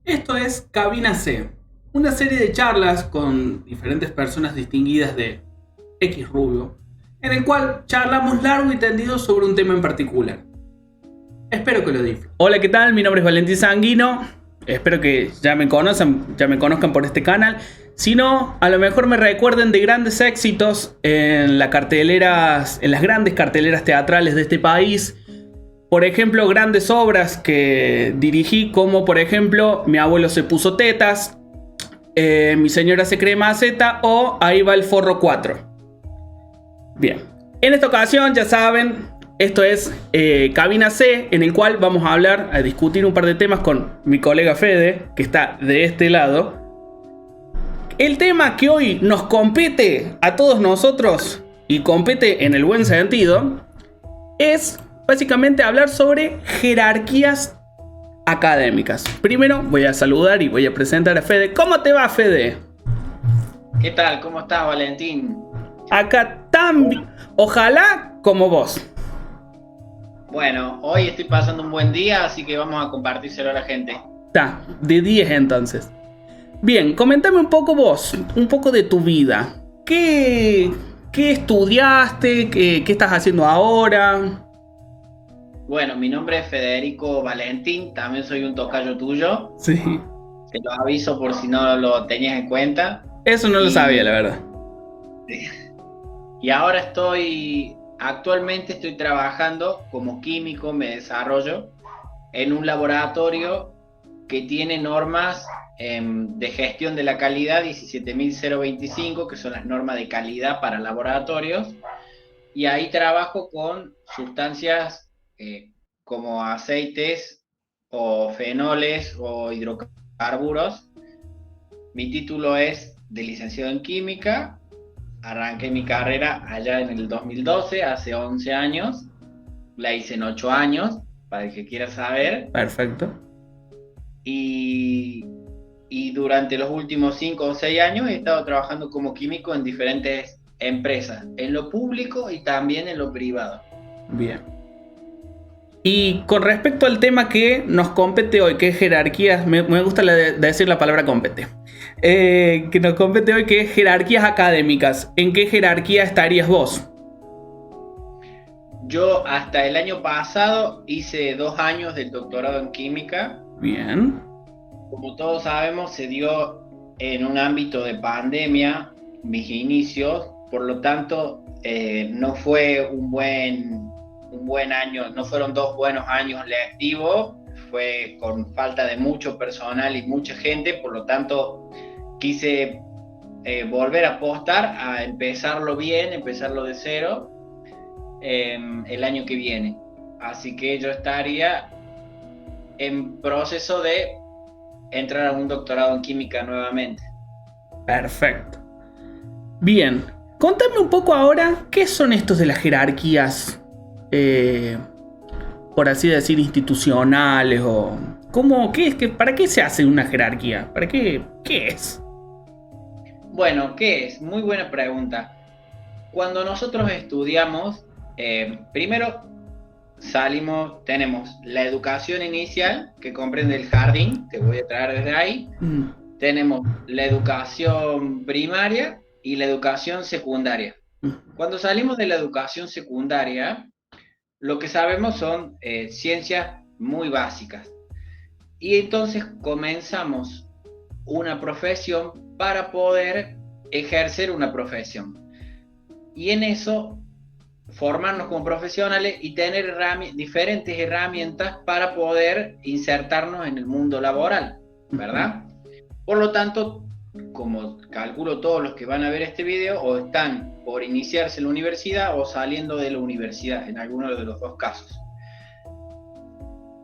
Esto es Cabina C, una serie de charlas con diferentes personas distinguidas de X rubio, en el cual charlamos largo y tendido sobre un tema en particular. Espero que lo disfruten. Hola, ¿qué tal? Mi nombre es Valentín Sanguino. Espero que ya me conozcan por este canal. Si no, a lo mejor me recuerden de grandes éxitos en las grandes carteleras teatrales de este país. Por ejemplo, grandes obras que dirigí, como por ejemplo Mi abuelo se puso tetas, Mi señora se cree maceta o Ahí va el forro 4. Bien, en esta ocasión ya saben, esto es Cabina C, en el cual vamos a discutir un par de temas con mi colega Fede, que está de este lado. El tema que hoy nos compete a todos nosotros, y compete en el buen sentido, es básicamente hablar sobre jerarquías académicas. Primero voy a saludar y voy a presentar a Fede. ¿Cómo te va, Fede? ¿Qué tal? ¿Cómo estás, Valentín? Acá también. Ojalá como vos. Bueno, hoy estoy pasando un buen día, así que vamos a compartírselo a la gente. Está, de 10 entonces. Bien, comentame un poco vos, un poco de tu vida. ¿Qué estudiaste? ¿Qué estás haciendo ahora? Bueno, mi nombre es Federico Valentín, también soy un tocayo tuyo. Sí. Te lo aviso por si no lo tenías en cuenta. Eso no lo sabía, la verdad. Y ahora actualmente estoy trabajando como químico, me desarrollo en un laboratorio que tiene normas de gestión de la calidad 17025, que son las normas de calidad para laboratorios, y ahí trabajo con sustancias como aceites o fenoles o hidrocarburos. Mi título es de licenciado en química. Arranqué mi carrera allá en el 2012, hace 11 años. La hice en 8 años, para el que quiera saber. Perfecto. Y durante los últimos 5 o 6 años he estado trabajando como químico en diferentes empresas, en lo público y también en lo privado. Bien. Y con respecto al tema que nos compete hoy, que es jerarquías, me gusta decir la palabra compete, que nos compete hoy, que es jerarquías académicas. ¿En qué jerarquía estarías vos? Yo hasta el año pasado hice 2 años del doctorado en química. Bien. Como todos sabemos, se dio en un ámbito de pandemia mis inicios, por lo tanto no fue un buen año, no fueron 2 buenos años lectivos, fue con falta de mucho personal y mucha gente, por lo tanto quise volver a apostar a empezarlo bien, empezarlo de cero el año que viene. Así que yo estaría en proceso de entrar a un doctorado en química nuevamente. Perfecto. Bien, contame un poco ahora qué son estos de las jerarquías, por así decir, institucionales, o ¿para qué se hace una jerarquía? ¿Qué es? Bueno, ¿qué es? Muy buena pregunta. Cuando nosotros estudiamos, primero tenemos la educación inicial, que comprende el jardín, te voy a traer desde ahí. Tenemos la educación primaria y la educación secundaria. Cuando salimos de la educación secundaria, lo que sabemos son ciencias muy básicas. Y entonces comenzamos una profesión para poder ejercer una profesión. Y en eso formarnos como profesionales y tener diferentes herramientas para poder insertarnos en el mundo laboral, ¿verdad? Por lo tanto, como calculo todos los que van a ver este video, o están por iniciarse en la universidad o saliendo de la universidad, en alguno de los dos casos.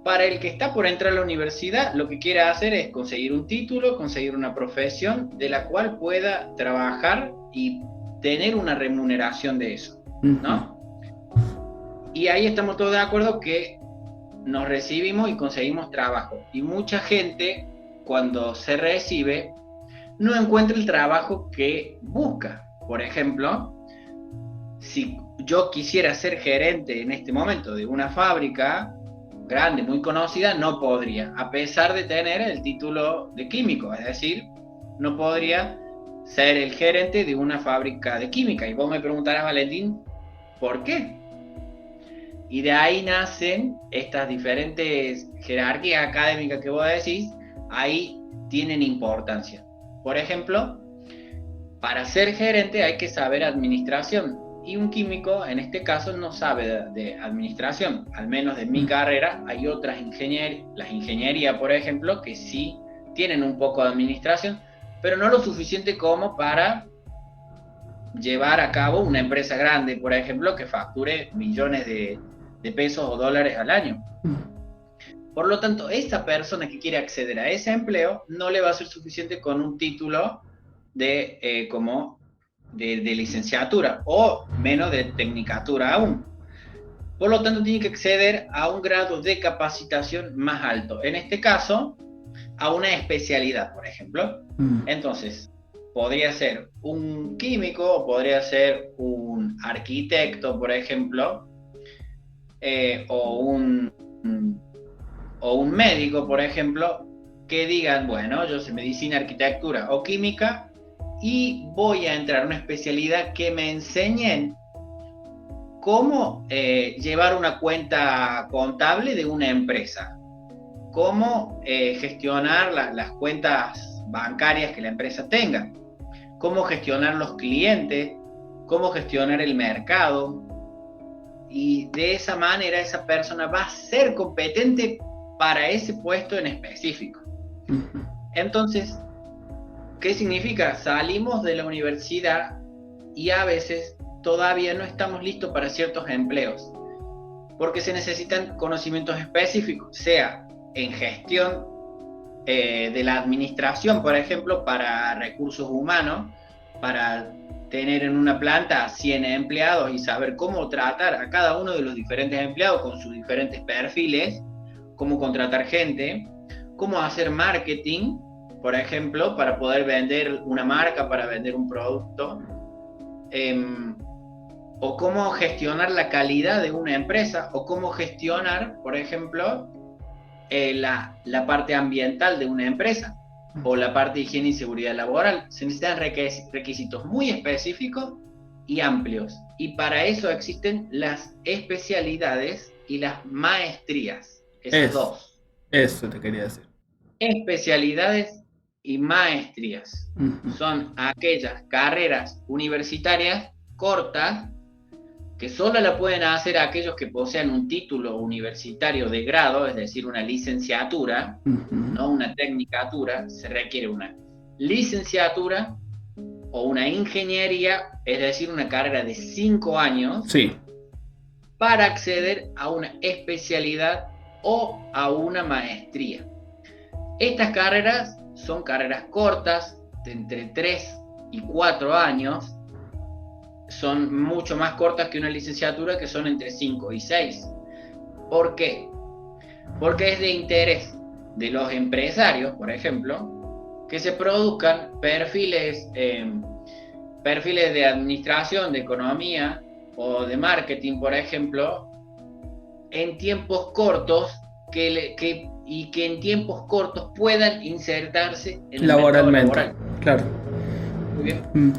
Para el que está por entrar a la universidad, lo que quiere hacer es conseguir un título, conseguir una profesión de la cual pueda trabajar y tener una remuneración de eso, ¿no? Y ahí estamos todos de acuerdo que nos recibimos y conseguimos trabajo. Y mucha gente, cuando se recibe, no encuentra el trabajo que busca. Por ejemplo, si yo quisiera ser gerente en este momento de una fábrica grande, muy conocida, no podría, a pesar de tener el título de químico, es decir, no podría ser el gerente de una fábrica de química. Y vos me preguntarás, Valentín, ¿por qué? Y de ahí nacen estas diferentes jerarquías académicas que vos decís, ahí tienen importancia. Por ejemplo, para ser gerente hay que saber administración, y un químico en este caso no sabe de administración. Al menos de mi carrera hay otras las ingenierías, por ejemplo, que sí tienen un poco de administración, pero no lo suficiente como para llevar a cabo una empresa grande, por ejemplo, que facture millones de pesos o dólares al año. Por lo tanto, esa persona que quiere acceder a ese empleo no le va a ser suficiente con un título de licenciatura, o menos de tecnicatura aún. Por lo tanto, tiene que acceder a un grado de capacitación más alto. En este caso, a una especialidad, por ejemplo. Entonces, podría ser un químico, podría ser un arquitecto, por ejemplo, o un médico, por ejemplo, que digan, bueno, yo sé medicina, arquitectura o química, y voy a entrar a una especialidad que me enseñen cómo llevar una cuenta contable de una empresa, cómo gestionar las cuentas bancarias que la empresa tenga, cómo gestionar los clientes, cómo gestionar el mercado. Y de esa manera esa persona va a ser competente para ese puesto en específico. Entonces, ¿qué significa? Salimos de la universidad y a veces todavía no estamos listos para ciertos empleos, porque se necesitan conocimientos específicos, sea en gestión de la administración, por ejemplo, para recursos humanos, para tener en una planta 100 empleados y saber cómo tratar a cada uno de los diferentes empleados con sus diferentes perfiles, cómo contratar gente, cómo hacer marketing, por ejemplo, para poder vender una marca, para vender un producto, o cómo gestionar la calidad de una empresa, o cómo gestionar, por ejemplo, la parte ambiental de una empresa, o la parte de higiene y seguridad laboral. Se necesitan requisitos muy específicos y amplios, y para eso existen las especialidades y las maestrías. Eso te quería decir. Especialidades y maestrías son aquellas carreras universitarias cortas que solo la pueden hacer aquellos que posean un título universitario de grado, es decir, una licenciatura, no una tecnicatura. Se requiere una licenciatura o una ingeniería, es decir, una carrera de 5 años, sí, para acceder a una especialidad o a una maestría. Estas carreras son carreras cortas, de entre 3 y 4 años, son mucho más cortas que una licenciatura, que son entre 5 y 6. ¿Por qué? Porque es de interés de los empresarios, por ejemplo, que se produzcan perfiles de administración, de economía o de marketing, por ejemplo, en tiempos cortos, que en tiempos cortos puedan insertarse en el mercado laboral. Claro. Muy bien.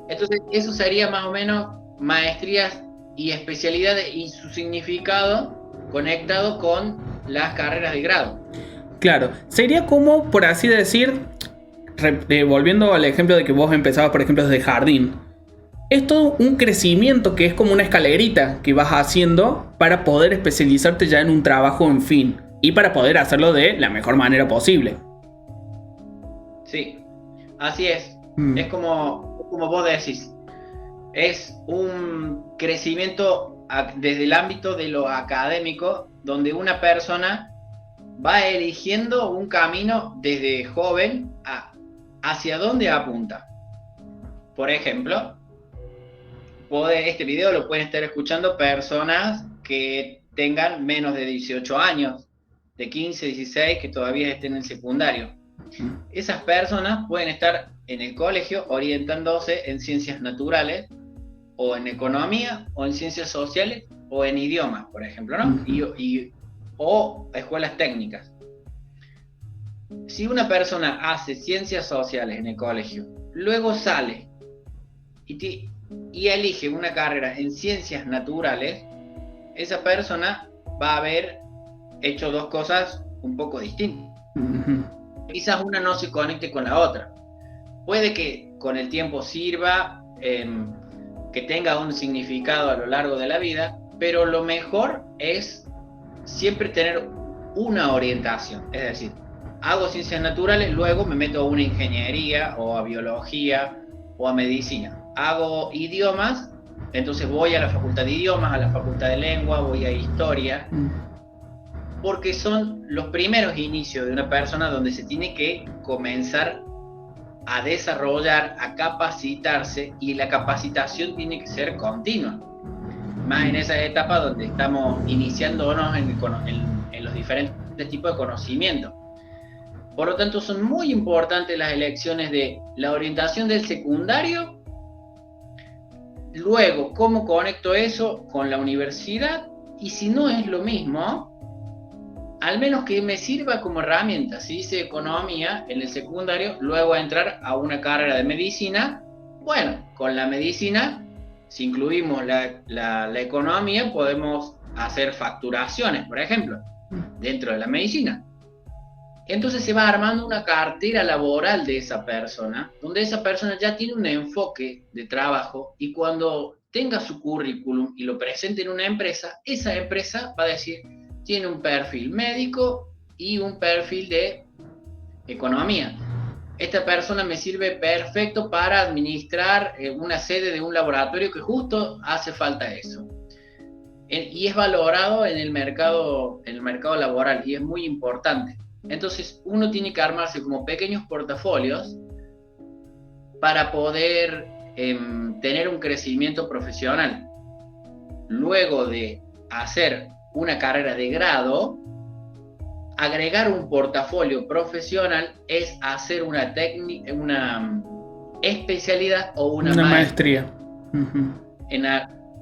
Entonces, eso sería más o menos maestrías y especialidades, y su significado conectado con las carreras de grado. Claro, sería como, por así decir, volviendo al ejemplo de que vos empezabas, por ejemplo, desde jardín. Es todo un crecimiento que es como una escalerita que vas haciendo para poder especializarte ya en un trabajo, en fin, y para poder hacerlo de la mejor manera posible. Sí, así es. Es como vos decís, es un crecimiento desde el ámbito de lo académico, donde una persona va eligiendo un camino desde joven hacia dónde apunta. Por ejemplo, este video lo pueden estar escuchando personas que tengan menos de 18 años, de 15, 16, que todavía estén en el secundario. Esas personas pueden estar en el colegio orientándose en ciencias naturales, o en economía, o en ciencias sociales, o en idiomas, por ejemplo, ¿no? Y o escuelas técnicas. Si una persona hace ciencias sociales en el colegio, luego sale y elige una carrera en ciencias naturales, esa persona va a haber hecho dos cosas un poco distintas. Quizás una no se conecte con la otra. Puede que con el tiempo sirva, que tenga un significado a lo largo de la vida, pero lo mejor es siempre tener una orientación. Es decir, hago ciencias naturales, luego me meto a una ingeniería o a biología o a medicina. Hago idiomas, entonces voy a la facultad de idiomas, a la facultad de lengua, voy a historia, porque son los primeros inicios de una persona donde se tiene que comenzar a desarrollar, a capacitarse, y la capacitación tiene que ser continua. Más en esas etapas donde estamos iniciándonos en los diferentes tipos de conocimiento. Por lo tanto, son muy importantes las elecciones de la orientación del secundario. Luego, ¿cómo conecto eso con la universidad? Y si no es lo mismo, al menos que me sirva como herramienta. Si hice economía en el secundario, luego entrar a una carrera de medicina. Bueno, con la medicina, si incluimos la economía, podemos hacer facturaciones, por ejemplo, dentro de la medicina. Entonces se va armando una cartera laboral de esa persona, donde esa persona ya tiene un enfoque de trabajo, y cuando tenga su currículum y lo presente en una empresa, esa empresa va a decir, tiene un perfil médico y un perfil de economía. Esta persona me sirve perfecto para administrar una sede de un laboratorio que justo hace falta eso. Y es valorado en el mercado laboral, y es muy importante. Entonces uno tiene que armarse como pequeños portafolios para poder tener un crecimiento profesional. Luego de hacer una carrera de grado, agregar un portafolio profesional es hacer una especialidad o una maestría.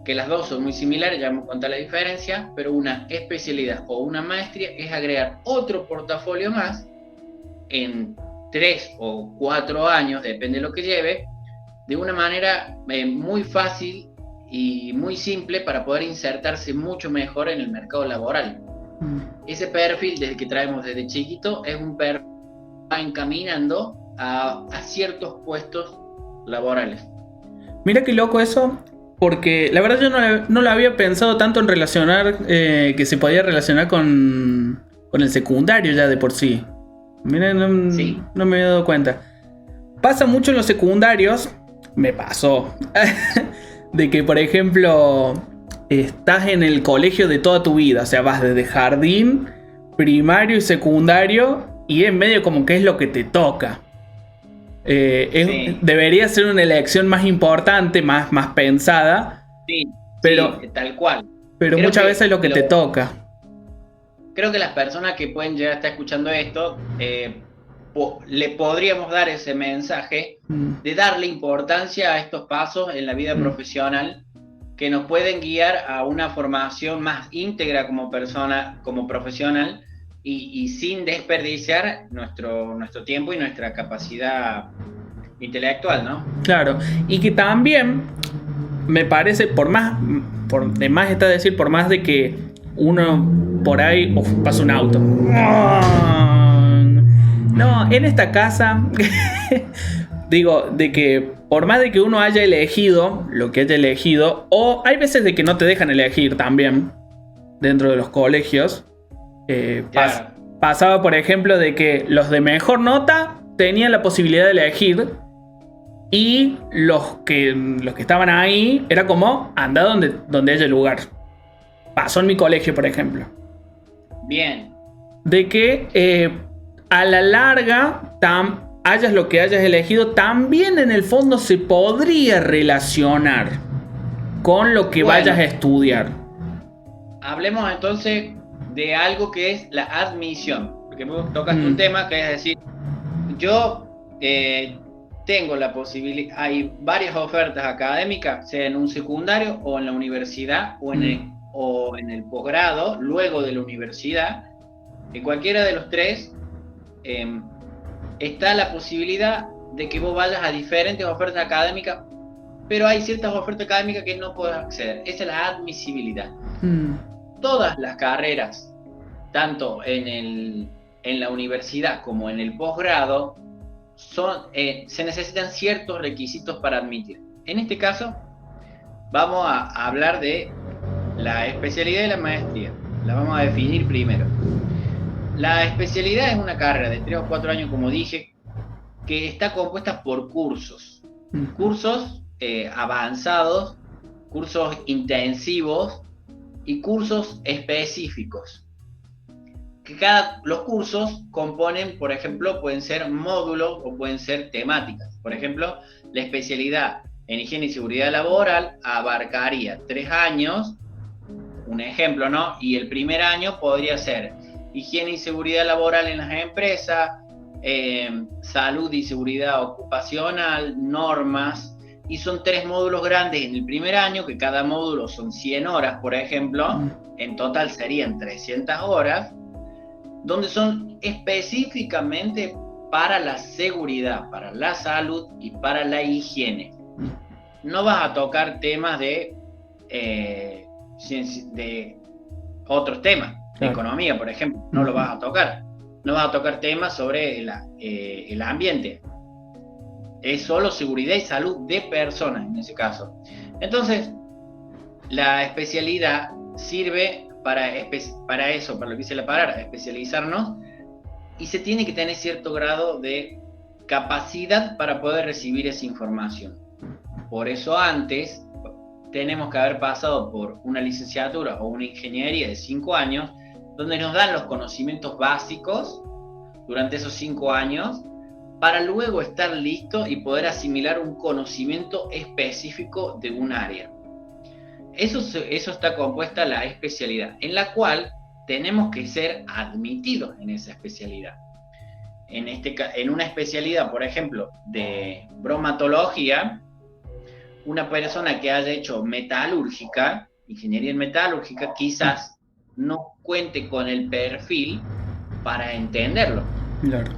Que las dos son muy similares, ya hemos contado la diferencia, pero una especialidad o una maestría es agregar otro portafolio más en 3 o 4 años, depende de lo que lleve, de una manera muy fácil y muy simple para poder insertarse mucho mejor en el mercado laboral. Ese perfil que traemos desde chiquito es un perfil que va encaminando a ciertos puestos laborales. Mira qué loco eso, porque la verdad yo no lo había pensado tanto en relacionar, que se podía relacionar con el secundario ya de por sí. Mira, no me había dado cuenta. Pasa mucho en los secundarios, me pasó, de que por ejemplo estás en el colegio de toda tu vida, o sea, vas desde jardín, primario y secundario, y en medio como que es lo que te toca. Debería ser una elección más importante, más pensada, pero tal cual. Pero creo muchas veces es lo que te toca. Creo que las personas que pueden llegar a estar escuchando esto, le podríamos dar ese mensaje de darle importancia a estos pasos en la vida profesional, que nos pueden guiar a una formación más íntegra como persona, como profesional, y sin desperdiciar nuestro tiempo y nuestra capacidad intelectual, ¿no? Claro, y que también me parece, por más de que uno por ahí pasa un auto. No, en esta casa digo, de que por más de que uno haya elegido lo que haya elegido, o hay veces de que no te dejan elegir también dentro de los colegios. Claro. Pasaba, por ejemplo, de que los de mejor nota tenían la posibilidad de elegir, y los que estaban ahí era como anda donde haya lugar. Pasó en mi colegio, por ejemplo. Bien. De que a la larga, hayas lo que hayas elegido, también en el fondo se podría relacionar con lo que vayas a estudiar. Hablemos entonces de algo que es la admisión, porque vos tocaste un tema que es decir, yo tengo la posibilidad, hay varias ofertas académicas, sea en un secundario o en la universidad o en o en el posgrado, luego de la universidad, en cualquiera de los tres, está la posibilidad de que vos vayas a diferentes ofertas académicas, pero hay ciertas ofertas académicas que no puedes acceder. Esa es la admisibilidad. Todas las carreras, tanto en la universidad como en el posgrado, se necesitan ciertos requisitos para admitir. En este caso, vamos a hablar de la especialidad y la maestría. La vamos a definir primero. La especialidad es una carrera de 3 o 4 años, como dije, que está compuesta por cursos. Cursos avanzados, cursos intensivos y cursos específicos. Los cursos componen, por ejemplo, pueden ser módulos o pueden ser temáticas. Por ejemplo, la especialidad en higiene y seguridad laboral abarcaría 3 años, un ejemplo, ¿no? Y el primer año podría ser higiene y seguridad laboral en las empresas, salud y seguridad ocupacional, normas, y son 3 módulos grandes en el primer año, que cada módulo son 100 horas, por ejemplo, en total serían 300 horas, donde son específicamente para la seguridad, para la salud y para la higiene. No vas a tocar temas de otros temas, de economía, por ejemplo, no lo vas a tocar. No vas a tocar temas sobre el ambiente. Es solo seguridad y salud de personas en ese caso. Entonces, la especialidad sirve para eso, para lo que dice la palabra, especializarnos, y se tiene que tener cierto grado de capacidad para poder recibir esa información. Por eso antes tenemos que haber pasado por una licenciatura o una ingeniería de 5 años, donde nos dan los conocimientos básicos durante esos 5 años, para luego estar listo y poder asimilar un conocimiento específico de un área. Eso está compuesta la especialidad, en la cual tenemos que ser admitidos en esa especialidad. En una especialidad, por ejemplo, de bromatología, una persona que haya hecho metalúrgica, ingeniería en metalúrgica, quizás no cuente con el perfil para entenderlo. Claro.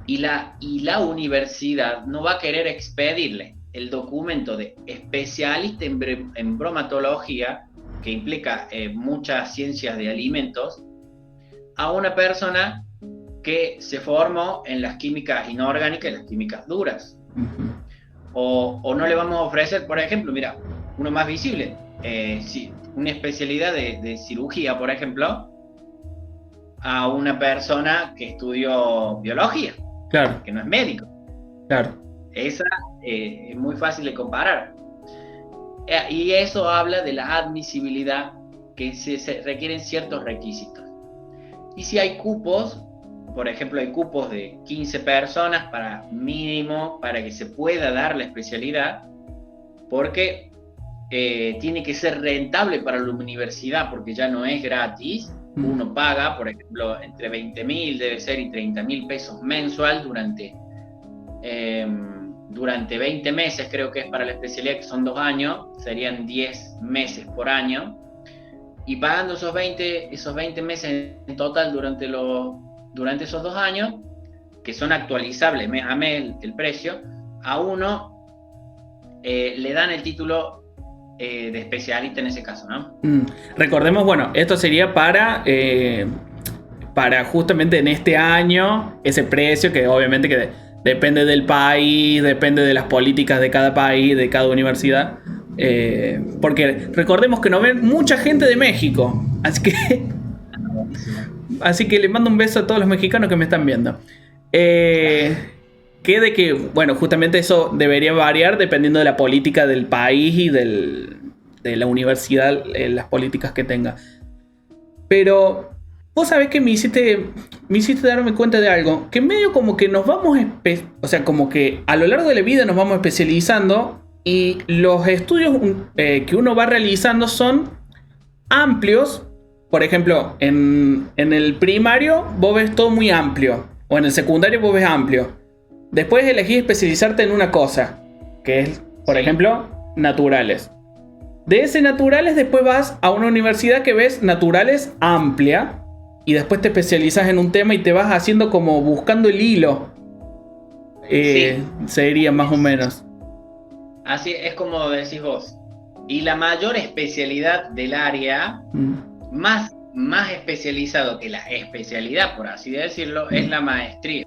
Y la universidad no va a querer expedirle el documento de especialista en bromatología, que implica muchas ciencias de alimentos, a una persona que se formó en las químicas inorgánicas y las químicas duras. O no le vamos a ofrecer, por ejemplo, mira, uno más visible, una especialidad de cirugía, por ejemplo, a una persona que estudió biología, claro, que no es médico. Claro. Esa es muy fácil de comparar. Y eso habla de la admisibilidad, que se requieren ciertos requisitos. Y si hay cupos, por ejemplo, hay cupos de 15 personas para mínimo, para que se pueda dar la especialidad, porque tiene que ser rentable para la universidad, porque ya no es gratis. Uno paga, por ejemplo, entre 20.000 debe ser y 30.000 pesos mensual durante 20 meses, creo que es para la especialidad, que son 2 años, serían 10 meses por año, y pagando esos 20 meses en total durante esos 2 años, que son actualizables mes a mes el precio, a uno le dan el título de especialista en ese caso, ¿no? Recordemos, bueno, esto sería para justamente en este año, ese precio que obviamente que depende del país, depende de las políticas de cada país, de cada universidad, porque recordemos que nos ven mucha gente de México, así que les mando un beso a todos los mexicanos que me están viendo. Que bueno, justamente eso debería variar dependiendo de la política del país y de la universidad, las políticas que tenga. Pero vos sabés que me hiciste darme cuenta de algo, que medio como que nos vamos, o sea, como que a lo largo de la vida nos vamos especializando, y los estudios que uno va realizando son amplios. Por ejemplo, en el primario vos ves todo muy amplio, o en el secundario vos ves amplio. Después elegís especializarte en una cosa, que es, por ejemplo, naturales. De ese naturales después vas a una universidad que ves naturales amplia y después te especializas en un tema y te vas haciendo como buscando el hilo. Sí. Sería más o menos. Así es como decís vos. Y la mayor especialidad del área, más especializado que la especialidad, por así decirlo, es la maestría.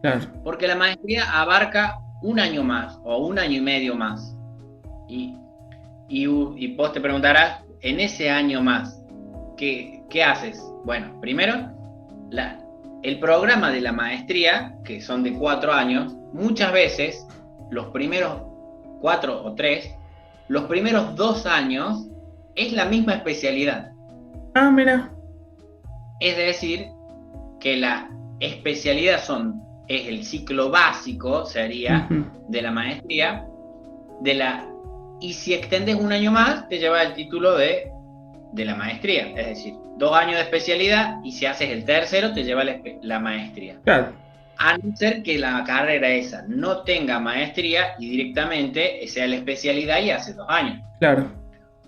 Claro. Porque la maestría abarca un año más o un año y medio más. Y vos te preguntarás, en ese año más, ¿qué haces? Bueno, primero, el programa de la maestría, que son de 4 años, muchas veces, los primeros 4 o 3, los primeros 2 años es la misma especialidad. Ah, mira. Es decir, que la especialidad es el ciclo básico, sería, de la maestría, y si extendes un año más, te lleva el título de la maestría. Es decir, 2 años de especialidad y si haces el tercero, te lleva la maestría. Claro. A no ser que la carrera esa no tenga maestría y directamente sea la especialidad y hace 2 años. Claro.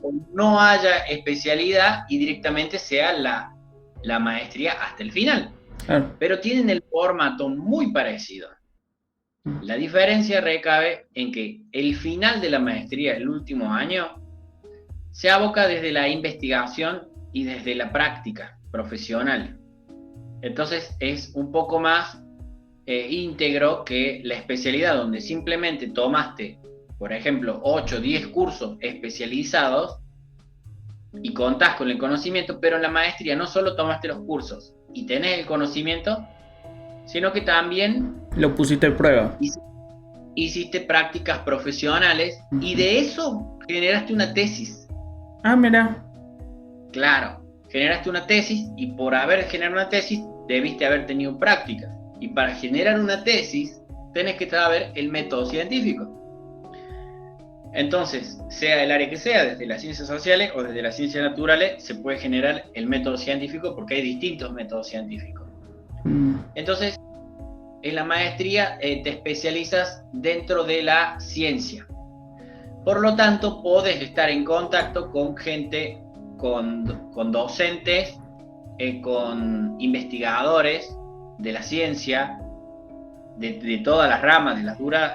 O no haya especialidad y directamente sea la maestría hasta el final. Claro. Pero tienen el formato muy parecido. La diferencia recae en que el final de la maestría, el último año, se aboca desde la investigación y desde la práctica profesional. Entonces es un poco más íntegro que la especialidad, donde simplemente tomaste, por ejemplo, 8 o 10 cursos especializados y contás con el conocimiento, pero en la maestría no solo tomaste los cursos y tenés el conocimiento, sino que también lo pusiste a prueba. Hiciste prácticas profesionales y de eso generaste una tesis. Ah, mira. Claro, generaste una tesis y por haber generado una tesis debiste haber tenido prácticas. Y para generar una tesis tenés que saber el método científico. Entonces, sea el área que sea, desde las ciencias sociales o desde las ciencias naturales, se puede generar el método científico porque hay distintos métodos científicos. Entonces, en la maestría te especializas dentro de la ciencia. Por lo tanto, podés estar en contacto con gente, con docentes, con investigadores de la ciencia, de todas las ramas,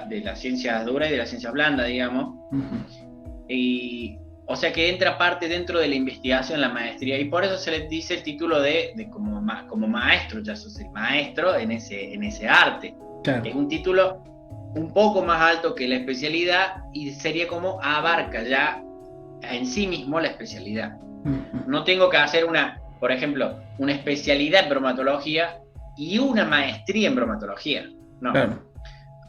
de las ciencias duras y de las ciencias blandas, digamos. O sea que entra parte dentro de la investigación la maestría, y por eso se les dice el título de como maestro, ya sos el maestro en ese arte. Claro. Es un título un poco más alto que la especialidad y sería como abarca ya en sí mismo la especialidad. No tengo que hacer por ejemplo, una especialidad en bromatología y una maestría en bromatología. No. Claro.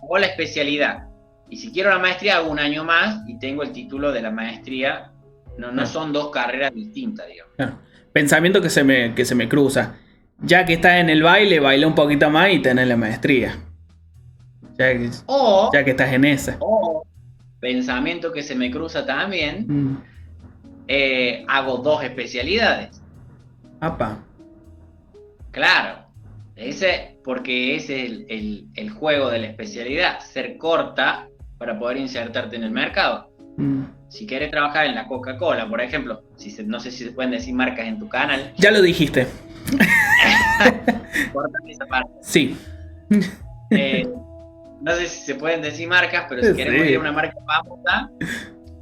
Hago la especialidad. Y si quiero la maestría, hago un año más y tengo el título de la maestría. No son dos carreras distintas, digamos. Claro. Pensamiento que se me cruza. Ya que estás en el baila un poquito más y tenés la maestría. Ya que estás en esa. O pensamiento que se me cruza también. Hago 2 especialidades. Apa. Claro. Porque ese es el juego de la especialidad. Ser corta para poder insertarte en el mercado. Si quieres trabajar en la Coca-Cola, por ejemplo, no sé si se pueden decir marcas en tu canal. Ya lo dijiste. Cortame esa parte. Sí. No sé si se pueden decir marcas, pero si queremos ir a una marca famosa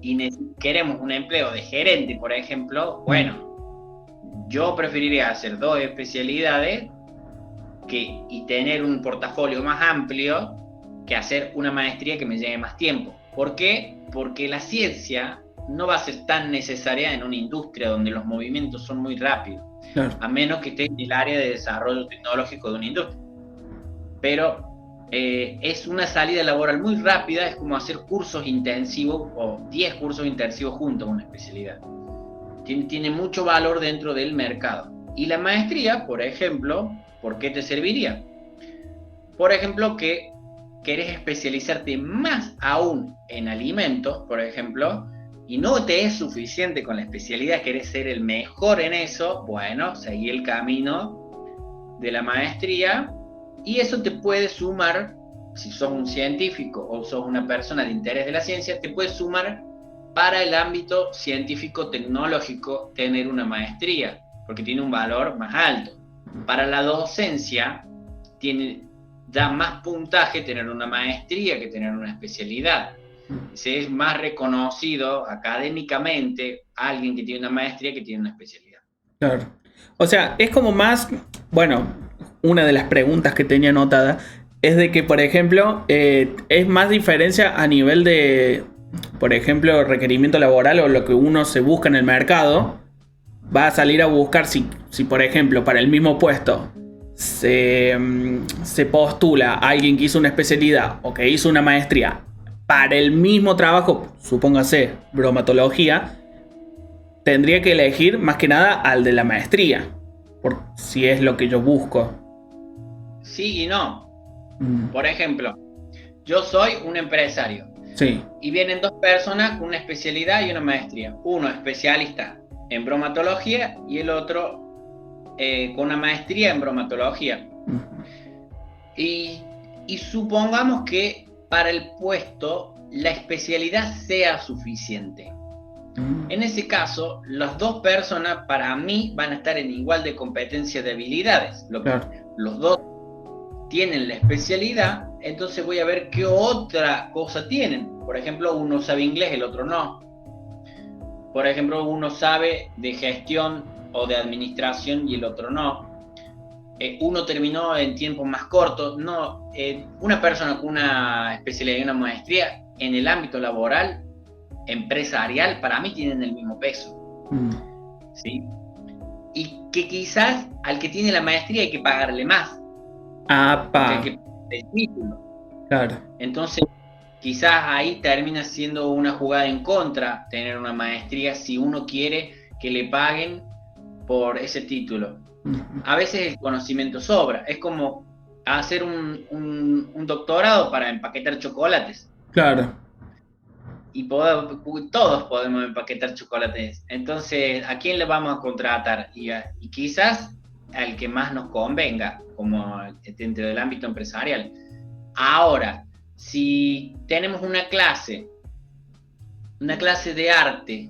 y queremos un empleo de gerente, por ejemplo, bueno, yo preferiría hacer 2 especialidades y tener un portafolio más amplio que hacer una maestría que me lleve más tiempo. ¿Por qué? Porque la ciencia no va a ser tan necesaria en una industria donde los movimientos son muy rápidos, claro, a menos que esté en el área de desarrollo tecnológico de una industria. Pero es una salida laboral muy rápida, es como hacer cursos intensivos o 10 cursos intensivos juntos a una especialidad. Tiene mucho valor dentro del mercado. Y la maestría, por ejemplo, ¿por qué te serviría? Por ejemplo, que querés especializarte más aún en alimentos, por ejemplo, y no te es suficiente con la especialidad, querés ser el mejor en eso, bueno, seguí el camino de la maestría, y eso te puede sumar, si sos un científico o sos una persona de interés de la ciencia, te puede sumar para el ámbito científico-tecnológico tener una maestría, porque tiene un valor más alto. Para la docencia da más puntaje tener una maestría que tener una especialidad. Se es más reconocido académicamente alguien que tiene una maestría que tiene una especialidad. Claro. O sea, es como más, bueno, una de las preguntas que tenía anotada es de que, por ejemplo, es más diferencia a nivel de, por ejemplo, requerimiento laboral o lo que uno se busca en el mercado. Va a salir a buscar si por ejemplo, para el mismo puesto se postula a alguien que hizo una especialidad o que hizo una maestría para el mismo trabajo, supóngase bromatología, tendría que elegir más que nada al de la maestría, por si es lo que yo busco. Sí y no. Por ejemplo, yo soy un empresario. Sí. Y vienen dos personas con una especialidad y una maestría. Uno especialista en bromatología y el otro con una maestría en bromatología. Y supongamos que para el puesto la especialidad sea suficiente. En ese caso, las dos personas para mí van a estar en igual de competencia de habilidades. Los dos tienen la especialidad, entonces voy a ver qué otra cosa tienen. Por ejemplo, uno sabe inglés, el otro no. Por ejemplo, uno sabe de gestión o de administración y el otro no. Uno terminó en tiempos más cortos. No, una persona con una especialidad y una maestría en el ámbito laboral, empresarial, para mí tienen el mismo peso. ¿Sí? Y que quizás al que tiene la maestría hay que pagarle más. Porque el título. Claro. Entonces, quizás ahí termina siendo una jugada en contra tener una maestría si uno quiere que le paguen por ese título. A veces el conocimiento sobra. Es como hacer un doctorado para empaquetar chocolates. Claro. Y todos podemos empaquetar chocolates. Entonces, ¿a quién le vamos a contratar? Y quizás al que más nos convenga, como dentro del ámbito empresarial. Ahora, si tenemos una clase de arte,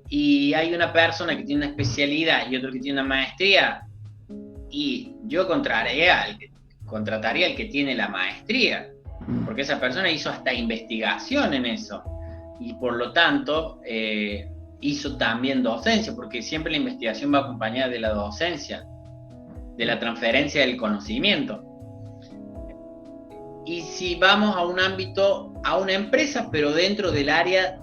y hay una persona que tiene una especialidad y otro que tiene una maestría, y yo contrataría al que tiene la maestría, porque esa persona hizo hasta investigación en eso, y por lo tanto hizo también docencia, porque siempre la investigación va acompañada de la docencia, de la transferencia del conocimiento. Y si vamos a un ámbito, a una empresa, pero dentro del área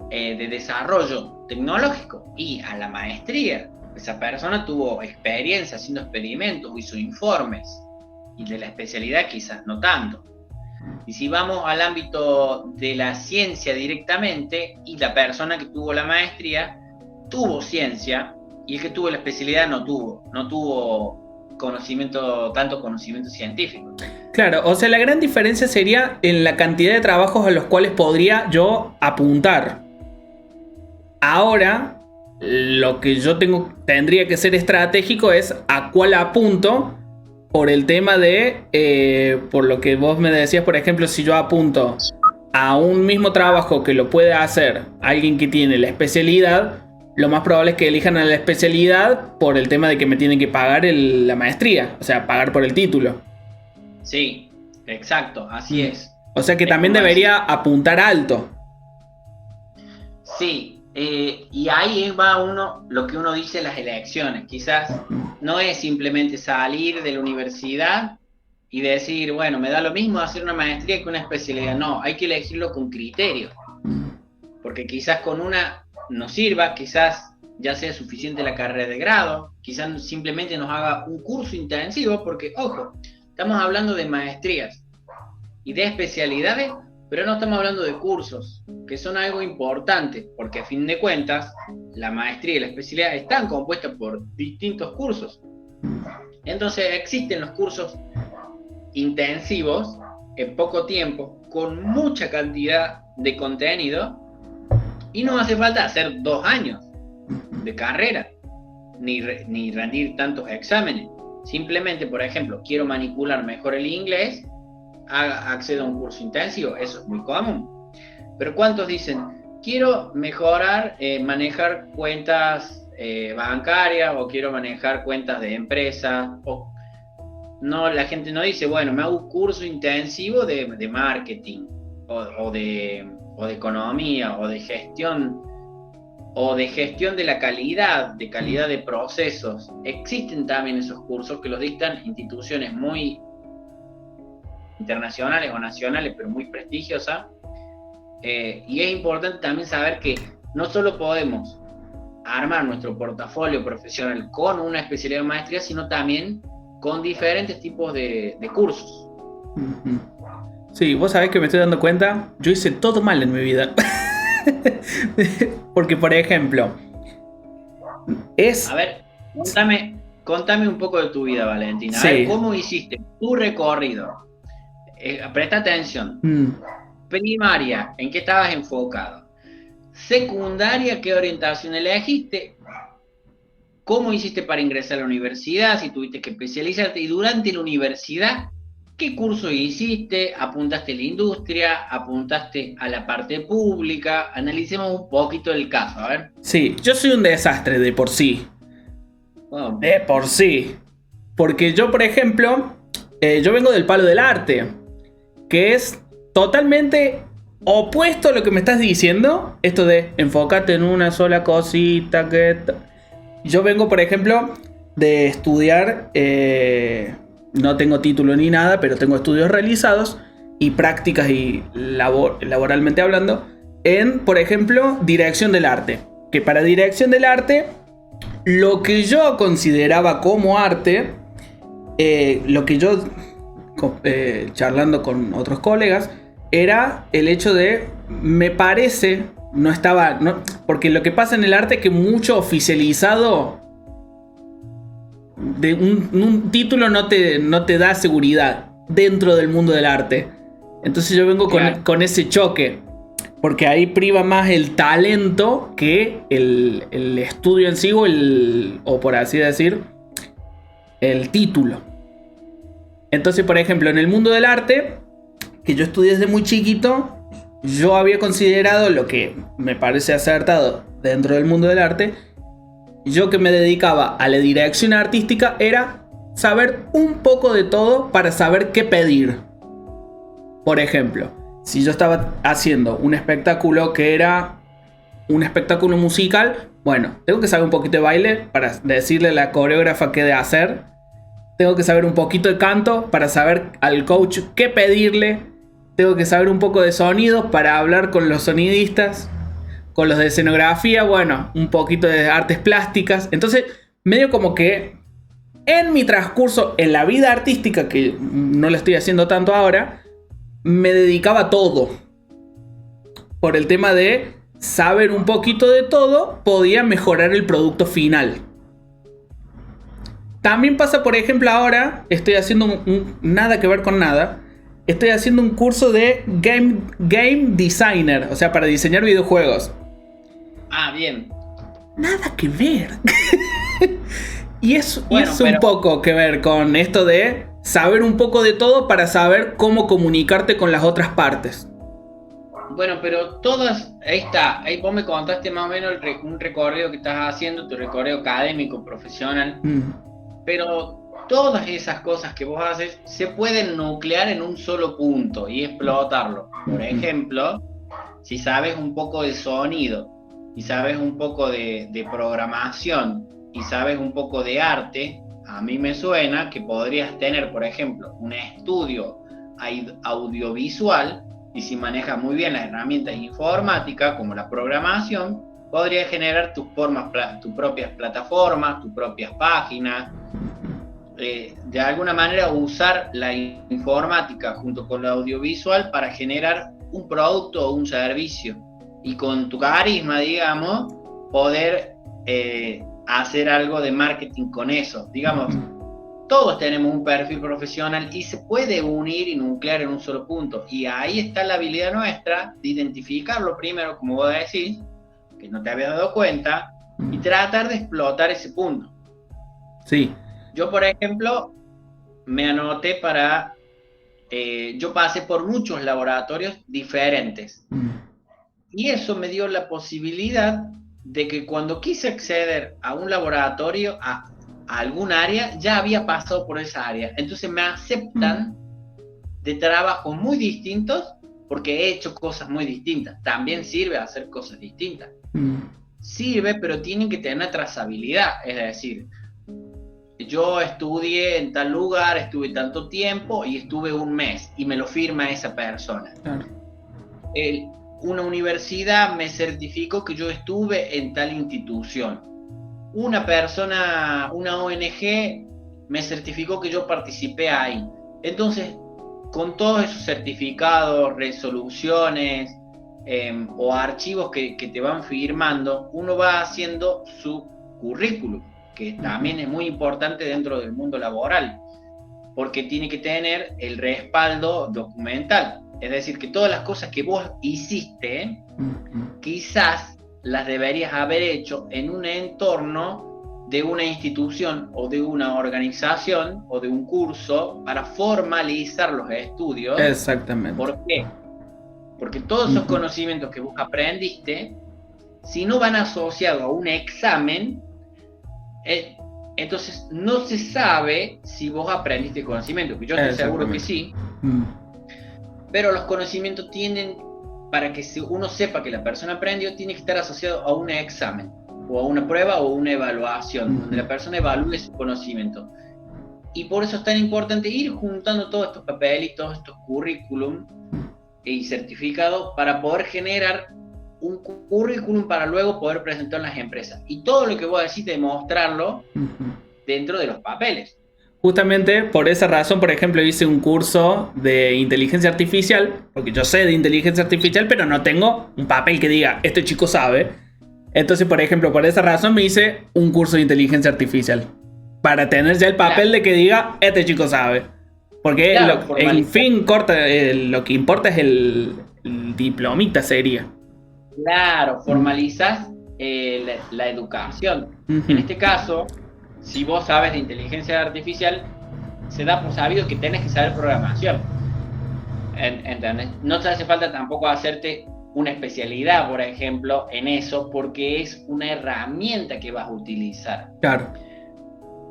de desarrollo tecnológico y a la maestría, esa persona tuvo experiencia haciendo experimentos, hizo informes, y de la especialidad quizás no tanto. Y si vamos al ámbito de la ciencia directamente, y la persona que tuvo la maestría tuvo ciencia, y el que tuvo la especialidad no tuvo tanto conocimiento científico. Claro, o sea, la gran diferencia sería en la cantidad de trabajos a los cuales podría yo apuntar. Ahora, lo que yo tendría que ser estratégico es a cuál apunto por el tema de, por lo que vos me decías, por ejemplo, si yo apunto a un mismo trabajo que lo puede hacer alguien que tiene la especialidad, lo más probable es que elijan a la especialidad por el tema de que me tienen que pagar la maestría, o sea, pagar por el título. Sí, exacto, así es. O sea que también debería apuntar alto. Sí, y ahí va lo que uno dice en las elecciones. Quizás no es simplemente salir de la universidad y decir, bueno, me da lo mismo hacer una maestría que una especialidad. No, hay que elegirlo con criterio. Porque quizás con una nos sirva, quizás ya sea suficiente la carrera de grado, quizás simplemente nos haga un curso intensivo, porque, ojo, estamos hablando de maestrías y de especialidades, pero no estamos hablando de cursos, que son algo importante, porque a fin de cuentas, la maestría y la especialidad están compuestas por distintos cursos. Entonces existen los cursos intensivos, en poco tiempo, con mucha cantidad de contenido, y no hace falta hacer 2 años de carrera, ni rendir tantos exámenes. Simplemente, por ejemplo, quiero manipular mejor el inglés, accedo a un curso intensivo, eso es muy común. Pero ¿cuántos dicen, quiero mejorar, manejar cuentas bancarias, o quiero manejar cuentas de empresa, o no, la gente no dice, bueno, me hago un curso intensivo de marketing, o de economía, o de gestión de la calidad, de procesos. Existen también esos cursos que los dictan instituciones muy internacionales o nacionales, pero muy prestigiosas. Y es importante también saber que no solo podemos armar nuestro portafolio profesional con una especialidad de maestría, sino también con diferentes tipos de cursos. Sí, vos sabés que me estoy dando cuenta, yo hice todo mal en mi vida. Porque, por ejemplo, A ver, contame un poco de tu vida, Valentín. A ver, ¿cómo hiciste tu recorrido? Presta atención. Primaria, ¿en qué estabas enfocado? Secundaria, ¿qué orientación elegiste? ¿Cómo hiciste para ingresar a la universidad? Si tuviste que especializarte. Y durante la universidad, ¿qué curso hiciste? ¿Apuntaste a la industria? ¿Apuntaste a la parte pública? Analicemos un poquito el caso, a ver. Sí, yo soy un desastre de por sí. Oh. De por sí. Porque yo, por ejemplo, yo vengo del palo del arte, que es totalmente opuesto a lo que me estás diciendo. Esto de enfócate en una sola cosita. Yo vengo, por ejemplo, de estudiar, no tengo título ni nada, pero tengo estudios realizados y prácticas y laboralmente hablando, en, por ejemplo, dirección del arte. Que para dirección del arte, lo que yo consideraba como arte, lo que yo, charlando con otros colegas, era el hecho de, me parece, porque lo que pasa en el arte es que mucho oficializado de un título no te da seguridad dentro del mundo del arte. Entonces yo vengo con ese choque, porque ahí priva más el talento que el estudio en sí, o por así decir, el título. Entonces, por ejemplo, en el mundo del arte, que yo estudié desde muy chiquito, yo había considerado, lo que me parece acertado dentro del mundo del arte, yo que me dedicaba a la dirección artística, era saber un poco de todo para saber qué pedir. Por ejemplo, si yo estaba haciendo un espectáculo que era un espectáculo musical, bueno, tengo que saber un poquito de baile para decirle a la coreógrafa qué de hacer. Tengo que saber un poquito de canto para saber al coach qué pedirle. Tengo que saber un poco de sonido para hablar con los sonidistas. Con los de escenografía, bueno, un poquito de artes plásticas. Entonces, medio como que en mi transcurso, en la vida artística, que no lo estoy haciendo tanto ahora, me dedicaba a todo. Por el tema de saber un poquito de todo, podía mejorar el producto final. También pasa, por ejemplo, ahora estoy haciendo nada que ver con nada. Estoy haciendo un curso de game designer, o sea, para diseñar videojuegos. Ah, bien. Nada que ver. y es un poco que ver con esto de saber un poco de todo para saber cómo comunicarte con las otras partes. Bueno, pero todas, ahí vos me contaste más o menos un recorrido que estás haciendo, tu recorrido académico, profesional, pero todas esas cosas que vos haces se pueden nuclear en un solo punto y explotarlo. Por ejemplo, si sabes un poco de sonido, y sabes un poco de programación, y sabes un poco de arte, a mí me suena que podrías tener, por ejemplo, un estudio audiovisual, y si manejas muy bien las herramientas informáticas, como la programación, podrías generar tus propias plataformas, tus propias páginas. De alguna manera usar la informática junto con lo audiovisual para generar un producto o un servicio. Y con tu carisma, digamos, poder hacer algo de marketing con eso. Digamos, todos tenemos un perfil profesional y se puede unir y nuclear en un solo punto. Y ahí está la habilidad nuestra de identificarlo primero, como vos decís, que no te habías dado cuenta, y tratar de explotar ese punto. Sí. Yo, por ejemplo, me anoté para... yo pasé por muchos laboratorios diferentes. Y eso me dio la posibilidad de que cuando quise acceder a un laboratorio, a algún área, ya había pasado por esa área. Entonces me aceptan de trabajos muy distintos porque he hecho cosas muy distintas. También sirve hacer cosas distintas. Sirve, pero tienen que tener trazabilidad. Es decir, yo estudié en tal lugar, estuve tanto tiempo y estuve un mes y me lo firma esa persona. Claro. Una universidad me certificó que yo estuve en tal institución. Una persona, una ONG, me certificó que yo participé ahí. Entonces, con todos esos certificados, resoluciones o archivos que te van firmando, uno va haciendo su currículum, que también es muy importante dentro del mundo laboral, porque tiene que tener el respaldo documental. Es decir, que todas las cosas que vos hiciste, quizás las deberías haber hecho en un entorno de una institución o de una organización o de un curso para formalizar los estudios. Exactamente. ¿Por qué? Porque todos esos conocimientos que vos aprendiste, si no van asociados a un examen, entonces no se sabe si vos aprendiste conocimiento, que yo estoy seguro que sí. Pero los conocimientos tienen, para que uno sepa que la persona aprendió, tiene que estar asociado a un examen, o a una prueba, o una evaluación, donde la persona evalúe su conocimiento. Y por eso es tan importante ir juntando todos estos papelitos, estos currículum y certificados, para poder generar un currículum para luego poder presentar en las empresas. Y todo lo que vos decís, demostrarlo dentro de los papeles. Justamente por esa razón, por ejemplo, hice un curso de inteligencia artificial, porque yo sé de inteligencia artificial, pero no tengo un papel que diga, este chico sabe. Entonces, por ejemplo, por esa razón me hice un curso de inteligencia artificial, para tener ya el papel de que diga, este chico sabe. Porque en fin, lo que importa es el diplomita, sería. Claro, formalizas la educación. En este caso, si vos sabes de inteligencia artificial, se da por sabido que tenés que saber programación. ¿Entendés? No te hace falta tampoco hacerte una especialidad, por ejemplo, en eso, porque es una herramienta que vas a utilizar. Claro.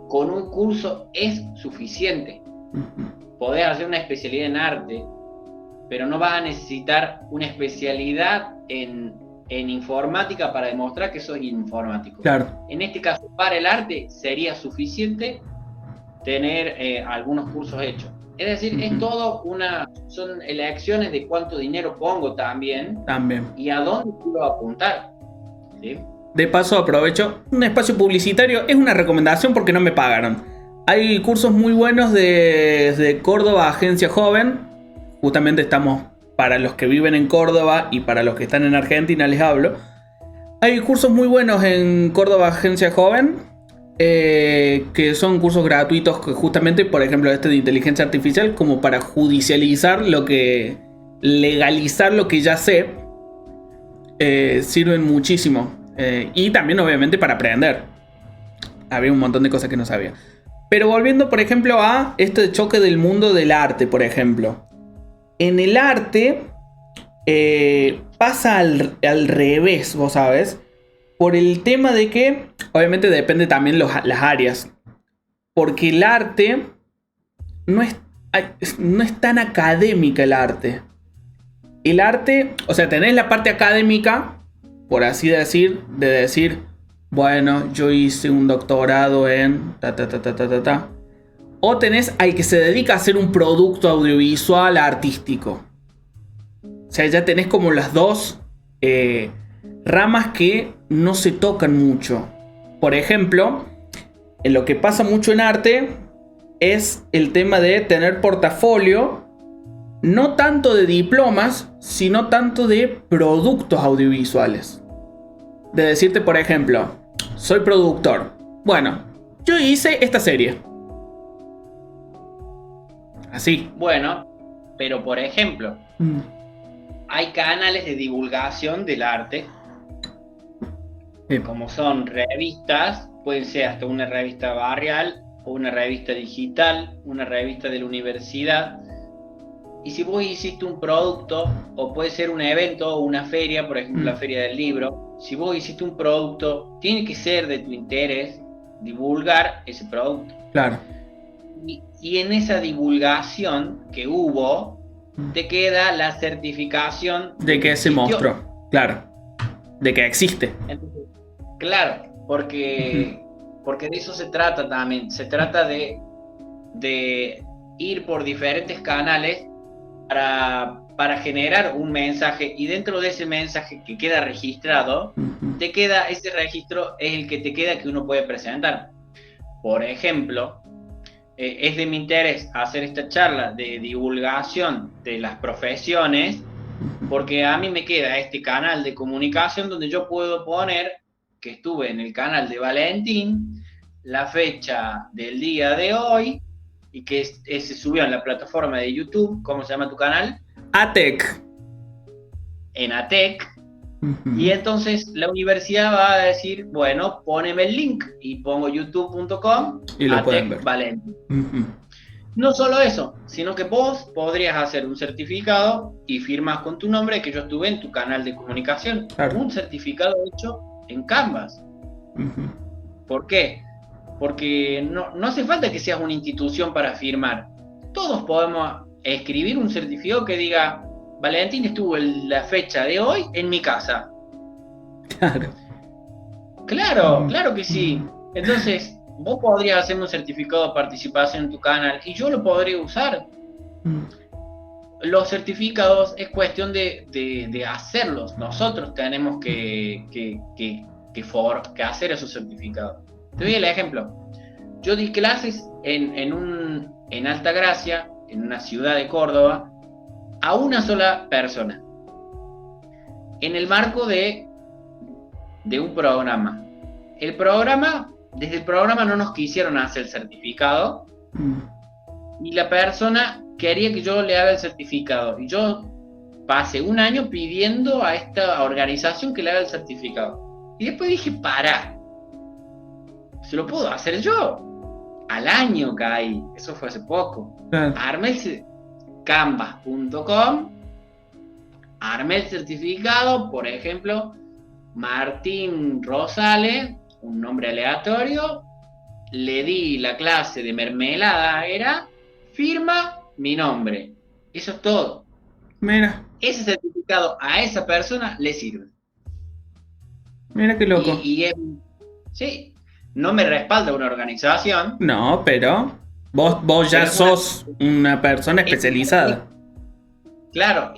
Con un curso es suficiente. Podés hacer una especialidad en arte, pero no vas a necesitar una especialidad en informática para demostrar que sos informático. Claro. En este caso, para el arte sería suficiente tener algunos cursos hechos. Es decir, es todo son elecciones de cuánto dinero pongo también. Y a dónde quiero apuntar. ¿Sí? De paso, aprovecho un espacio publicitario. Es una recomendación porque no me pagaron. Hay cursos muy buenos de Córdoba Agencia Joven. Justamente estamos, para los que viven en Córdoba y para los que están en Argentina, les hablo. Hay cursos muy buenos en Córdoba Agencia Joven, que son cursos gratuitos, que justamente, por ejemplo, este de inteligencia artificial, como para judicializar legalizar lo que ya sé, sirven muchísimo. Y también, obviamente, para aprender. Había un montón de cosas que no sabía. Pero volviendo, por ejemplo, a este choque del mundo del arte, por ejemplo. En el arte pasa al revés, vos sabes. Por el tema de que, obviamente depende también las áreas. Porque el arte no es tan académica el arte. El arte, o sea, tenés la parte académica, por así decir, de decir, bueno, yo hice un doctorado en ta. O tenés al que se dedica a hacer un producto audiovisual artístico. O sea, ya tenés como las dos ramas que no se tocan mucho. Por ejemplo, en lo que pasa mucho en arte es el tema de tener portafolio, no tanto de diplomas, sino tanto de productos audiovisuales. De decirte, por ejemplo, soy productor. Bueno, yo hice esta serie. Así. Bueno, pero por ejemplo, hay canales de divulgación del arte, como son revistas, pueden ser hasta una revista barrial, o una revista digital, una revista de la universidad, y si vos hiciste un producto, o puede ser un evento o una feria, por ejemplo la feria del libro, si vos hiciste un producto, tiene que ser de tu interés divulgar ese producto. Claro. Y en esa divulgación que hubo, te queda la certificación de que se mostró, claro, de que existe. Entonces, claro, porque de eso se trata también, se trata de ir por diferentes canales para generar un mensaje, y dentro de ese mensaje que queda registrado, te queda, ese registro es el que te queda que uno puede presentar. Por ejemplo, es de mi interés hacer esta charla de divulgación de las profesiones, porque a mí me queda este canal de comunicación donde yo puedo poner que estuve en el canal de Valentín, la fecha del día de hoy, y que se subió en la plataforma de YouTube. ¿Cómo se llama tu canal? ATEC. En ATEC. Y entonces la universidad va a decir, bueno, poneme el link, y pongo youtube.com y lo pueden ver. Valentín. No solo eso, sino que vos podrías hacer un certificado y firmas con tu nombre que yo estuve en tu canal de comunicación. Claro. Un certificado hecho en Canvas. ¿Por qué? Porque no hace falta que seas una institución para firmar. Todos podemos escribir un certificado que diga: Valentín estuvo en la fecha de hoy en mi casa. Claro que sí. Entonces, vos podrías hacer un certificado de participación en tu canal y yo lo podría usar. Los certificados es cuestión de hacerlos. Nosotros tenemos que hacer esos certificados. Te doy el ejemplo. Yo di clases en Altagracia, en una ciudad de Córdoba, a una sola persona, en el marco de un programa. Desde el programa no nos quisieron hacer el certificado, y la persona quería que yo le haga el certificado, y yo pasé un año pidiendo a esta organización que le haga el certificado, y después dije: se lo puedo hacer yo. Al año caí, eso fue hace poco. Armé canvas.com, armé el certificado, por ejemplo, Martín Rosales, un nombre aleatorio, le di la clase de mermelada, era, firma mi nombre. Eso es todo. Mira. Ese certificado a esa persona le sirve. Mira qué loco. Sí, no me respalda una organización. No, pero vos ya sos una persona especializada. Claro,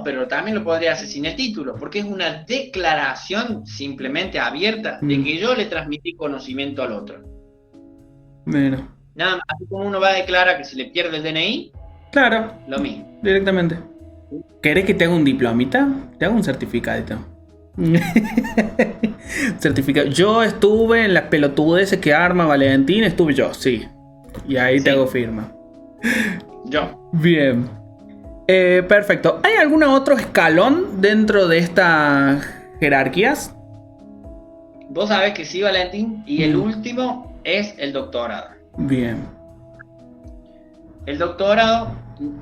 pero también lo podría hacer sin el título, porque es una declaración simplemente abierta de que yo le transmití conocimiento al otro. Mira. Nada más, así como uno va a declarar que se le pierde el DNI. Claro. Lo mismo. Directamente. ¿Querés que te haga un diplomita? Te hago un certificadito. Certificado. Yo estuve en las pelotudeces que arma Valentín, estuve yo, sí. Y ahí te hago firma. Yo. Bien. Perfecto. ¿Hay algún otro escalón dentro de estas jerarquías? Vos sabés que sí, Valentín. Y el último es el doctorado. Bien. El doctorado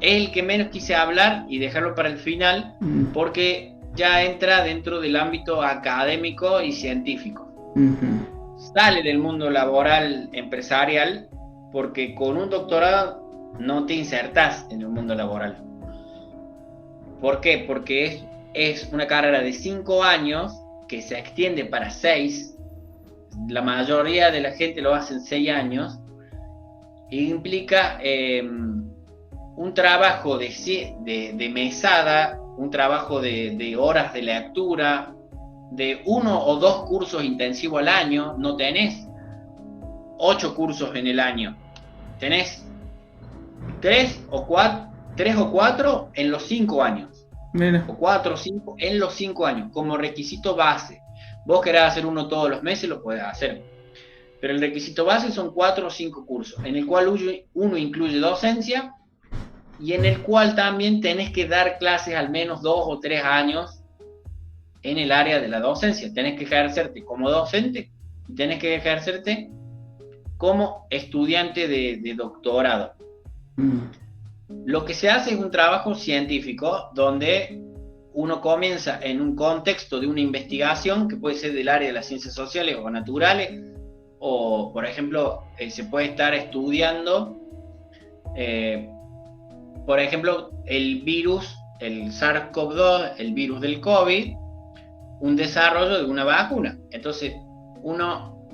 es el que menos quise hablar y dejarlo para el final, porque ya entra dentro del ámbito académico y científico. Sale del mundo laboral empresarial, porque con un doctorado no te insertás en el mundo laboral. ¿Por qué? Porque es una carrera de 5 años que se extiende para 6. La mayoría de la gente lo hace en 6 años. E implica un trabajo de mesada, un trabajo de horas de lectura, de 1 o 2 cursos intensivos al año. No tenés 8 cursos en el año, tenés 3 o 4 en los 5 años. Mira. O 4 o 5 en los 5 años, como requisito base. Vos querés hacer uno todos los meses, lo podés hacer. Pero el requisito base son 4 o 5 cursos, en el cual uno incluye docencia, y en el cual también tenés que dar clases al menos 2 o 3 años en el área de la docencia. Tenés que ejercerte como docente y tenés que ejercerte como estudiante de doctorado. Lo que se hace es un trabajo científico donde uno comienza en un contexto de una investigación que puede ser del área de las ciencias sociales o naturales, o por ejemplo se puede estar estudiando, por ejemplo, el virus, el SARS-CoV-2, el virus del COVID, un desarrollo de una vacuna. Entonces, uno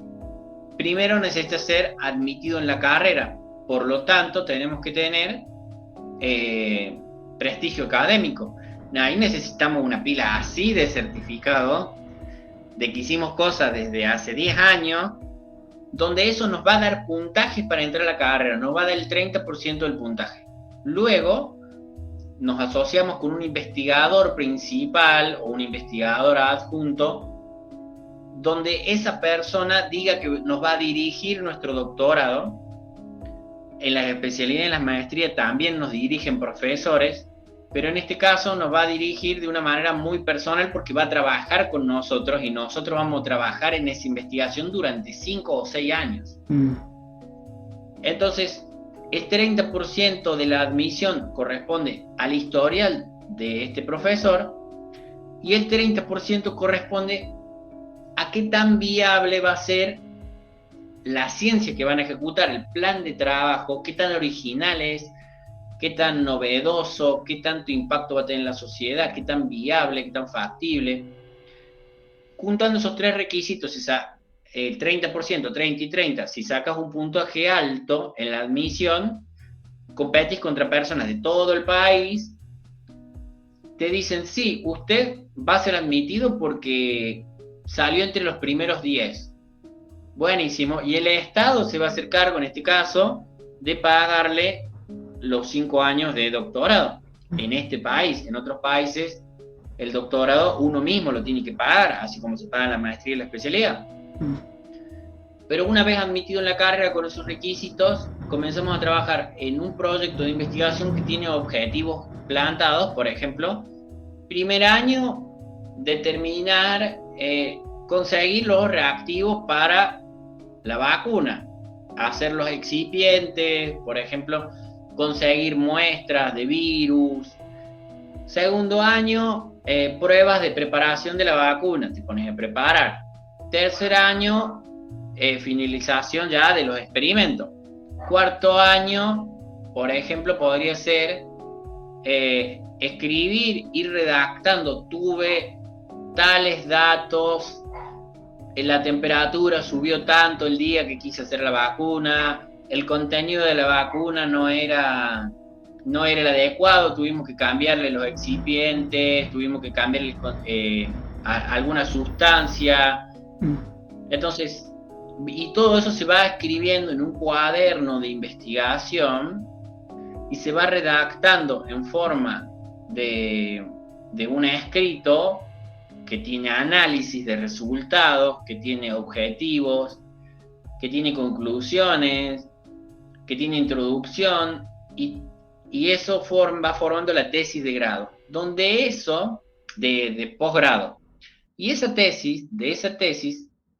primero necesita ser admitido en la carrera, por lo tanto tenemos que tener prestigio académico. Ahí necesitamos una pila así de certificado de que hicimos cosas desde hace 10 años, donde eso nos va a dar puntajes para entrar a la carrera, nos va a dar el 30% del puntaje. Luego nos asociamos con un investigador principal o un investigador adjunto, donde esa persona diga que nos va a dirigir nuestro doctorado. En las especialidades, en las maestrías también nos dirigen profesores, pero en este caso nos va a dirigir de una manera muy personal porque va a trabajar con nosotros y nosotros vamos a trabajar en esa investigación durante 5 o 6 años. Entonces, el 30% de la admisión corresponde al historial de este profesor y el 30% corresponde a qué tan viable va a ser la ciencia que van a ejecutar, el plan de trabajo, qué tan original es, qué tan novedoso, qué tanto impacto va a tener en la sociedad, qué tan viable, qué tan factible. Juntando esos tres requisitos, el 30%, 30 y 30, si sacas un puntaje alto en la admisión, competís contra personas de todo el país, te dicen, sí, usted va a ser admitido porque salió entre los primeros 10. Buenísimo, y el Estado se va a hacer cargo, en este caso, de pagarle los 5 años de doctorado. En este país, en otros países, el doctorado uno mismo lo tiene que pagar, así como se paga la maestría y la especialidad. Pero una vez admitido en la carrera con esos requisitos, comenzamos a trabajar en un proyecto de investigación que tiene objetivos plantados. Por ejemplo, primer año, determinar, conseguir los reactivos para la vacuna, hacer los excipientes, por ejemplo, conseguir muestras de virus. Segundo año, pruebas de preparación de la vacuna, te pones a preparar. Tercer año, finalización ya de los experimentos. Cuarto año, por ejemplo, podría ser escribir, ir redactando, tuve tales datos, la temperatura subió tanto el día que quise hacer la vacuna, el contenido de la vacuna no era el adecuado, tuvimos que cambiarle los excipientes, tuvimos que cambiarle alguna sustancia. Entonces, y todo eso se va escribiendo en un cuaderno de investigación y se va redactando en forma de un escrito que tiene análisis de resultados, que tiene objetivos, que tiene conclusiones, que tiene introducción, y eso va formando la tesis de grado, donde eso, de posgrado, y esa tesis,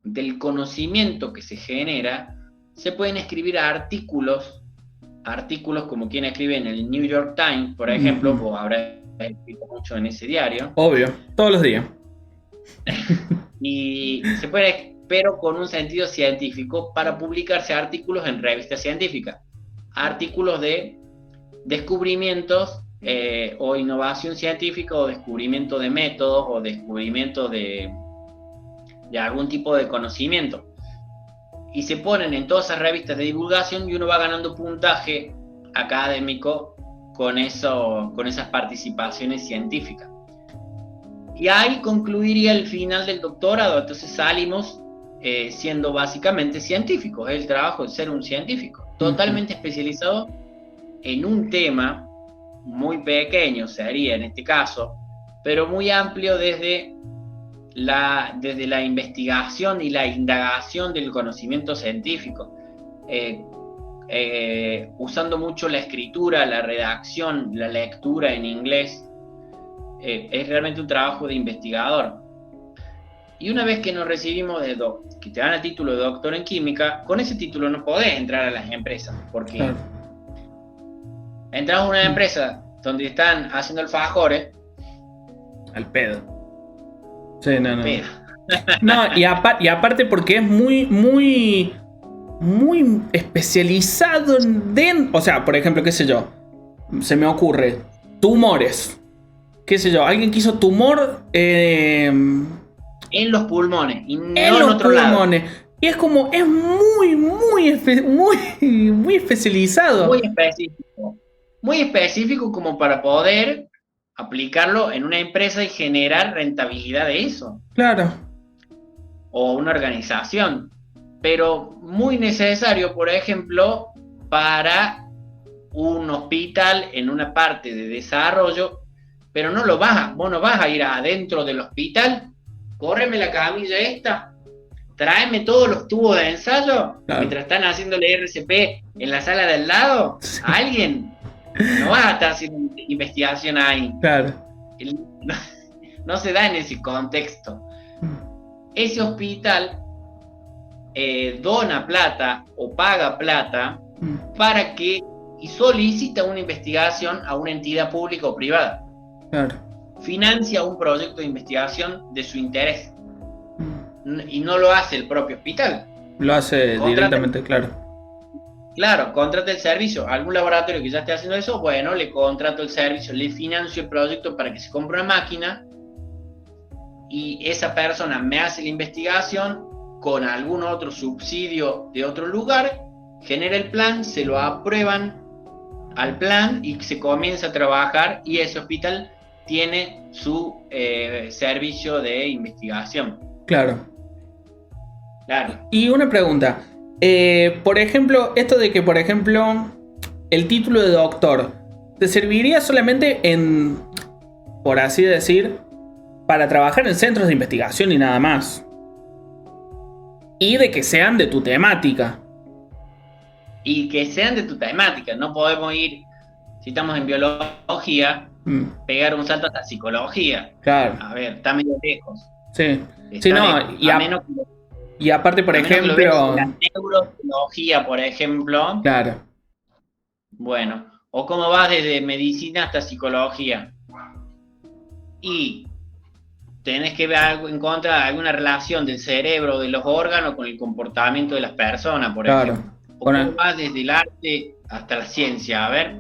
del conocimiento que se genera, se pueden escribir artículos como quien escribe en el New York Times, por ejemplo, vos habrás escrito mucho en ese diario. Obvio, todos los días. Y se puede, pero con un sentido científico, para publicarse artículos en revistas científicas, artículos de descubrimientos o innovación científica o descubrimiento de métodos o descubrimiento de algún tipo de conocimiento, y se ponen en todas esas revistas de divulgación y uno va ganando puntaje académico con esas participaciones científicas. Y ahí concluiría el final del doctorado. Entonces salimos siendo básicamente científicos. Es el trabajo de ser un científico, totalmente especializado en un tema muy pequeño, sería en este caso, pero muy amplio desde la investigación y la indagación del conocimiento científico, usando mucho la escritura, la redacción, la lectura en inglés. Es realmente un trabajo de investigador. Y una vez que nos recibimos que te dan el título de doctor en química, con ese título no podés entrar a las empresas, porque Entras a una empresa donde están haciendo alfajores. Al pedo. Sí, no. No, y aparte porque es muy especializado o sea, por ejemplo, qué sé yo, se me ocurre, tumores. Qué sé yo, alguien que hizo tumor en los pulmones y no en los pulmones. Lado. Y es como, es muy especializado. Muy específico como para poder aplicarlo en una empresa y generar rentabilidad de eso. Claro. O una organización. Pero muy necesario, por ejemplo, para un hospital en una parte de desarrollo, pero vos no vas a ir adentro del hospital, córreme la camilla esta, tráeme todos los tubos de ensayo, claro, mientras están haciendo el RCP en la sala del lado, sí. Alguien no va a estar haciendo investigación ahí. Claro. No se da en ese contexto. Ese hospital dona plata o paga plata para que y solicita una investigación a una entidad pública o privada. Claro. Financia un proyecto de investigación de su interés. Y no lo hace el propio hospital. Lo hace directamente, claro. Claro, contrata el servicio. Algún laboratorio que ya esté haciendo eso, bueno, le contrato el servicio, le financio el proyecto para que se compre una máquina y esa persona me hace la investigación con algún otro subsidio de otro lugar, genera el plan, se lo aprueban al plan y se comienza a trabajar y ese hospital tiene su servicio de investigación. Claro. Claro. Y una pregunta. Por ejemplo, esto de que, por ejemplo, el título de doctor, ¿te serviría solamente en, por así decir, para trabajar en centros de investigación y nada más? Y de que sean de tu temática. Y que sean de tu temática. No podemos ir, si estamos en biología, pegar un salto hasta psicología. Claro. A ver, está medio lejos. Sí. Sí, no, y aparte, por ejemplo, la neurología, por ejemplo. Claro. Bueno, o cómo vas desde medicina hasta psicología. Y tenés que ver encontrar alguna relación del cerebro o de los órganos con el comportamiento de las personas, por ejemplo. O cómo vas desde el arte hasta la ciencia, a ver.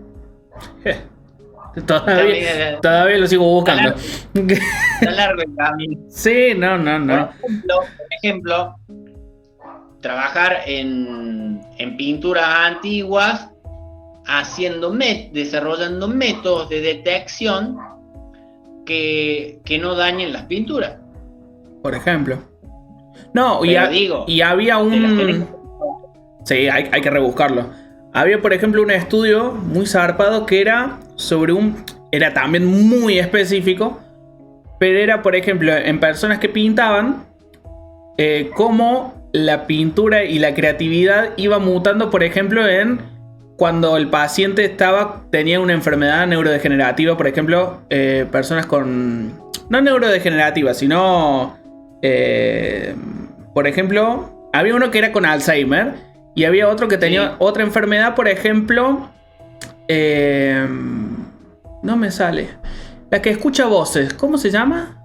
Todavía lo sigo buscando. Está largo el camino. Sí, no. Por ejemplo, trabajar en pinturas antiguas, desarrollando métodos de detección que no dañen las pinturas. Por ejemplo. No, y había Sí, hay que rebuscarlo. Había, por ejemplo, un estudio muy zarpado que era sobre era también muy específico, pero era, por ejemplo, en personas que pintaban, cómo la pintura y la creatividad iba mutando, por ejemplo, cuando el paciente tenía una enfermedad neurodegenerativa, por ejemplo, personas con... No neurodegenerativa, sino... por ejemplo, había uno que era con Alzheimer y había otro que tenía otra enfermedad, por ejemplo... no me sale. La que escucha voces, ¿cómo se llama?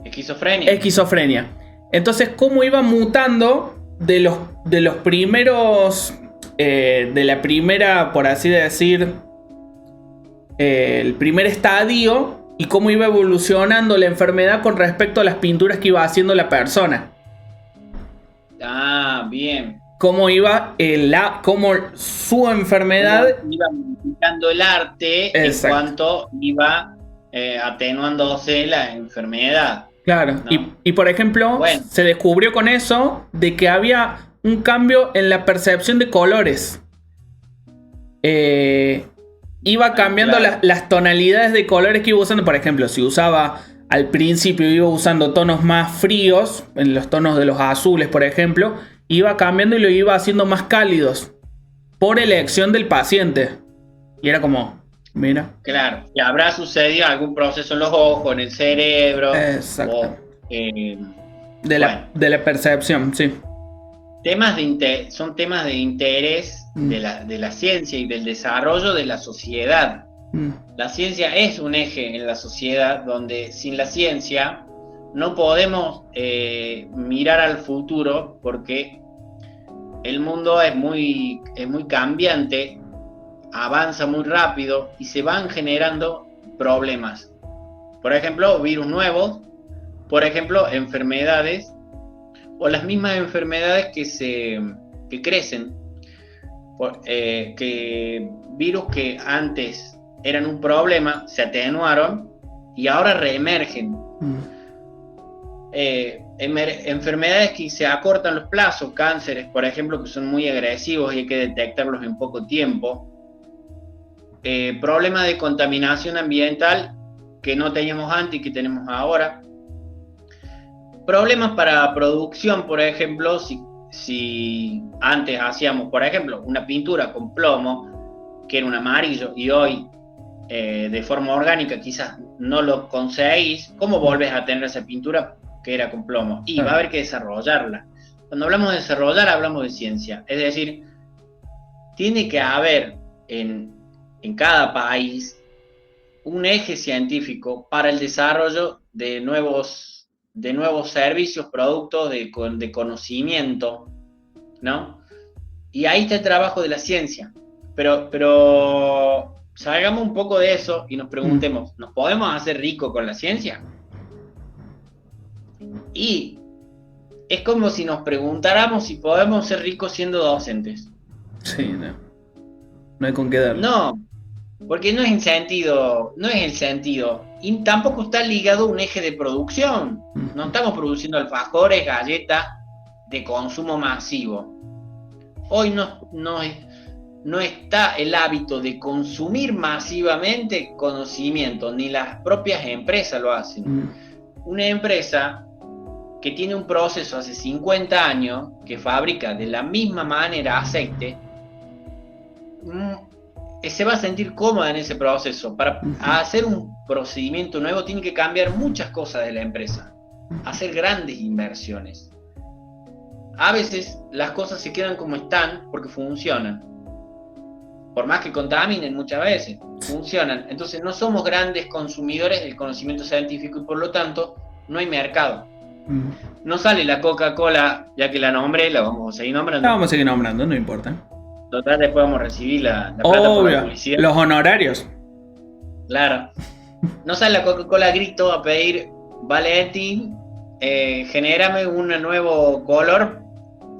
Esquizofrenia. Entonces, cómo iba mutando de los primeros... de la primera, por así decir, el primer estadio y cómo iba evolucionando la enfermedad con respecto a las pinturas que iba haciendo la persona. Ah, bien. Cómo cómo su enfermedad iba modificando el arte. Exacto. En cuanto iba atenuándose la enfermedad. Claro, ¿no? Y por ejemplo, se descubrió con eso de que había un cambio en la percepción de colores. Iba cambiando las tonalidades de colores que iba usando. Por ejemplo, si usaba al principio, iba usando tonos más fríos, en los tonos de los azules, por ejemplo, iba cambiando y lo iba haciendo más cálidos por elección del paciente. Y era como, mira. Claro, y habrá sucedido algún proceso en los ojos, en el cerebro. Exacto. De la percepción, sí. son temas de interés de la ciencia y del desarrollo de la sociedad. La ciencia es un eje en la sociedad donde sin la ciencia no podemos mirar al futuro, porque el mundo es muy cambiante, avanza muy rápido y se van generando problemas. Por ejemplo, virus nuevos, por ejemplo, enfermedades, o las mismas enfermedades que crecen, que virus que antes eran un problema, se atenuaron y ahora reemergen. Enfermedades que se acortan los plazos, cánceres, por ejemplo, que son muy agresivos y hay que detectarlos en poco tiempo. Problemas de contaminación ambiental que no teníamos antes y que tenemos ahora. Problemas para producción, por ejemplo, si antes hacíamos, por ejemplo, una pintura con plomo, que era un amarillo, y hoy de forma orgánica quizás no lo conseguís, ¿cómo volvés a tener esa pintura que era con plomo? Y va a haber que desarrollarla. Cuando hablamos de desarrollar, hablamos de ciencia. Es decir, tiene que haber en cada país un eje científico para el desarrollo de nuevos servicios, productos de conocimiento, ¿no? Y ahí está el trabajo de la ciencia. Pero salgamos un poco de eso y nos preguntemos, ¿nos podemos hacer ricos con la ciencia? Y es como si nos preguntáramos si podemos ser ricos siendo docentes. Sí, no hay con qué darle. No, porque no es el sentido, y tampoco está ligado a un eje de producción. No estamos produciendo alfajores, galletas de consumo masivo. Hoy no está el hábito de consumir masivamente conocimiento, ni las propias empresas lo hacen. Una empresa que tiene un proceso hace 50 años, que fabrica de la misma manera aceite, se va a sentir cómoda en ese proceso. Para hacer un procedimiento nuevo tiene que cambiar muchas cosas de la empresa, hacer grandes inversiones. A veces las cosas se quedan como están porque funcionan, por más que contaminen, muchas veces funcionan. Entonces no somos grandes consumidores del conocimiento científico y por lo tanto no hay mercado. No sale la Coca-Cola, ya que la nombré, la vamos a seguir nombrando. La vamos a seguir nombrando, no importa. Total, después vamos a recibir la plata por la publicidad. Los honorarios. Claro. No sale la Coca-Cola grito a pedir, Valentín, genérame un nuevo color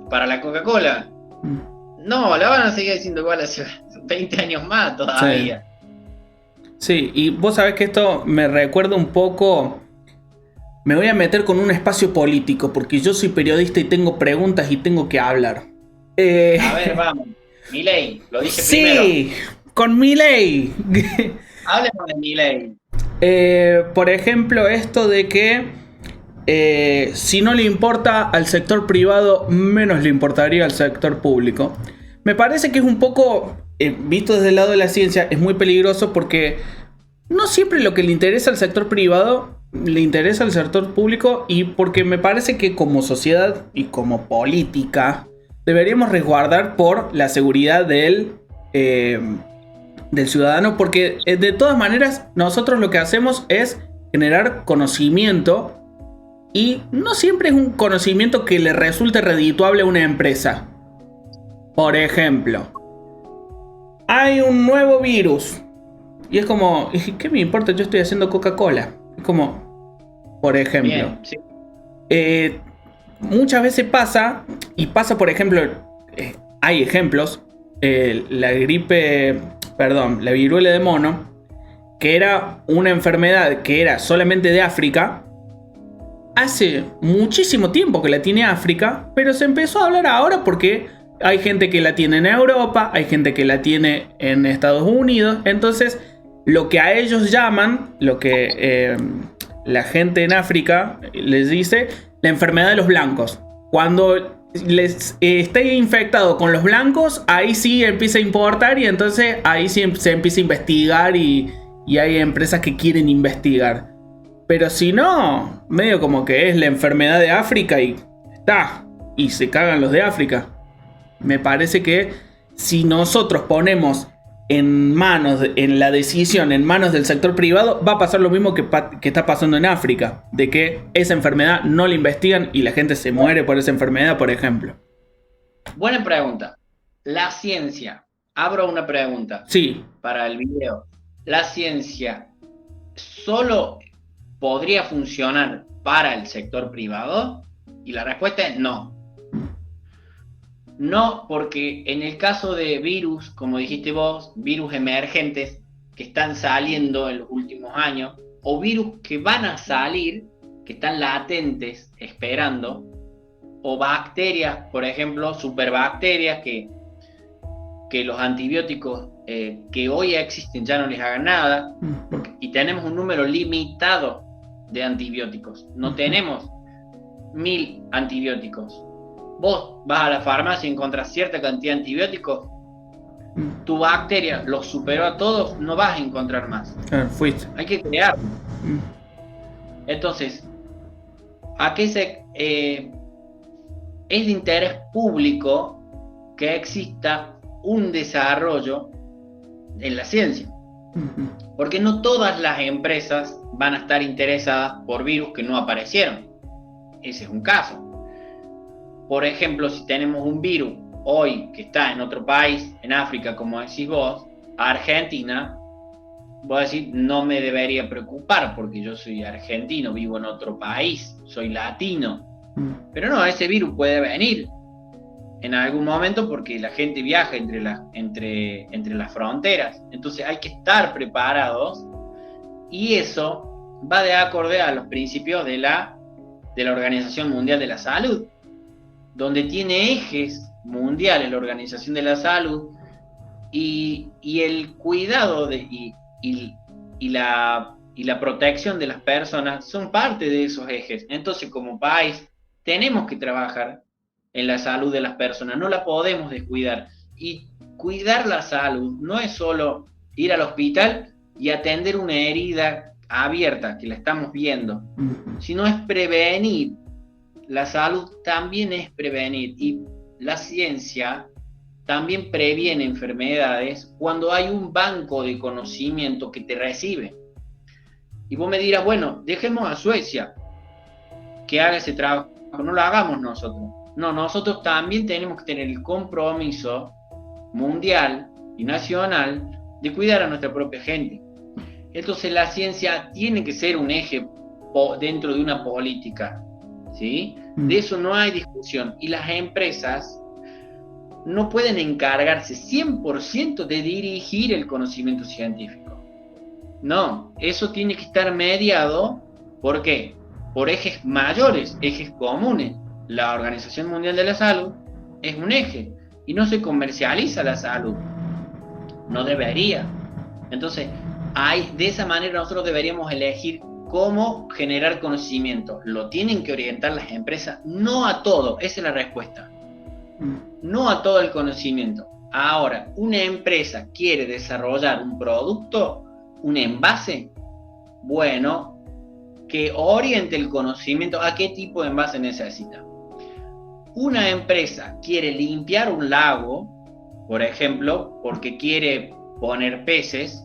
para la Coca-Cola. No, la van a seguir diciendo igual hace 20 años más todavía. Sí, y vos sabés que esto me recuerda un poco. Me voy a meter con un espacio político, porque yo soy periodista y tengo preguntas y tengo que hablar. A ver, vamos. Milei, lo dije primero. Sí, con Milei. Hablemos de Milei. Por ejemplo, esto de que si no le importa al sector privado, menos le importaría al sector público. Me parece que es un poco, visto desde el lado de la ciencia, es muy peligroso, porque no siempre lo que le interesa al sector privado le interesa al sector público, y porque me parece que como sociedad y como política deberíamos resguardar por la seguridad del ciudadano, porque de todas maneras nosotros lo que hacemos es generar conocimiento, y no siempre es un conocimiento que le resulte redituable a una empresa. Por ejemplo, hay un nuevo virus y es como, ¿qué me importa? Yo estoy haciendo Coca-Cola. Es como, por ejemplo. Bien, sí. Muchas veces pasa, por ejemplo, hay ejemplos, la viruela de mono, que era una enfermedad que era solamente de África. Hace muchísimo tiempo que la tiene África, pero se empezó a hablar ahora porque hay gente que la tiene en Europa, hay gente que la tiene en Estados Unidos. Entonces, lo que a ellos llaman, lo que la gente en África les dice, la enfermedad de los blancos. Cuando les esté infectado con los blancos, ahí sí empieza a importar, y entonces ahí sí se empieza a investigar, y hay empresas que quieren investigar. Pero si no, medio como que es la enfermedad de África y está. y se cagan los de África. Me parece que si nosotros ponemos en la decisión en manos del sector privado, va a pasar lo mismo que está pasando en África, de que esa enfermedad no la investigan y la gente se muere por esa enfermedad, por ejemplo. Buena pregunta. La ciencia, abro una pregunta. Sí. Para el video. ¿La ciencia solo podría funcionar para el sector privado? Y la respuesta es no. No, porque en el caso de virus, como dijiste vos, virus emergentes que están saliendo en los últimos años, o virus que van a salir, que están latentes, esperando, o bacterias, por ejemplo, superbacterias que los antibióticos que hoy existen ya no les hagan nada, y tenemos un número limitado de antibióticos. No tenemos 1000 antibióticos. Vos vas a la farmacia y encontrás cierta cantidad de antibióticos, tu bacteria los superó a todos, no vas a encontrar más. Fuiste. Hay que crearlo. Entonces, ¿a qué es de interés público que exista un desarrollo en la ciencia? Porque no todas las empresas van a estar interesadas por virus que no aparecieron. Ese es un caso. Por ejemplo, si tenemos un virus hoy que está en otro país, en África, como decís vos, Argentina, voy a decir, no me debería preocupar porque yo soy argentino, vivo en otro país, soy latino. Pero no, ese virus puede venir en algún momento porque la gente viaja entre las fronteras. Entonces hay que estar preparados, y eso va de acorde a los principios de la Organización Mundial de la Salud, donde tiene ejes mundiales la Organización de la Salud, y el cuidado y la protección de las personas son parte de esos ejes. Entonces, como país, tenemos que trabajar en la salud de las personas, no la podemos descuidar. Y cuidar la salud no es solo ir al hospital y atender una herida abierta, que la estamos viendo, sino es prevenir. La salud también es prevenir, y la ciencia también previene enfermedades cuando hay un banco de conocimiento que te recibe. Y vos me dirás, bueno, dejemos a Suecia que haga ese trabajo, no lo hagamos nosotros. No, nosotros también tenemos que tener el compromiso mundial y nacional de cuidar a nuestra propia gente. Entonces la ciencia tiene que ser un eje dentro de una política, ¿sí? De eso no hay discusión. Y las empresas no pueden encargarse 100% de dirigir el conocimiento científico. No, eso tiene que estar mediado. ¿Por qué? Por ejes mayores, ejes comunes. La Organización Mundial de la Salud es un eje y no se comercializa la salud. No debería. Entonces, de esa manera nosotros deberíamos elegir cómo generar conocimiento. Lo tienen que orientar las empresas, no a todo. Esa es la respuesta. No a todo el conocimiento. Ahora, una empresa quiere desarrollar un producto, un envase, bueno, que oriente el conocimiento a qué tipo de envase necesita. Una empresa quiere limpiar un lago, por ejemplo, porque quiere poner peces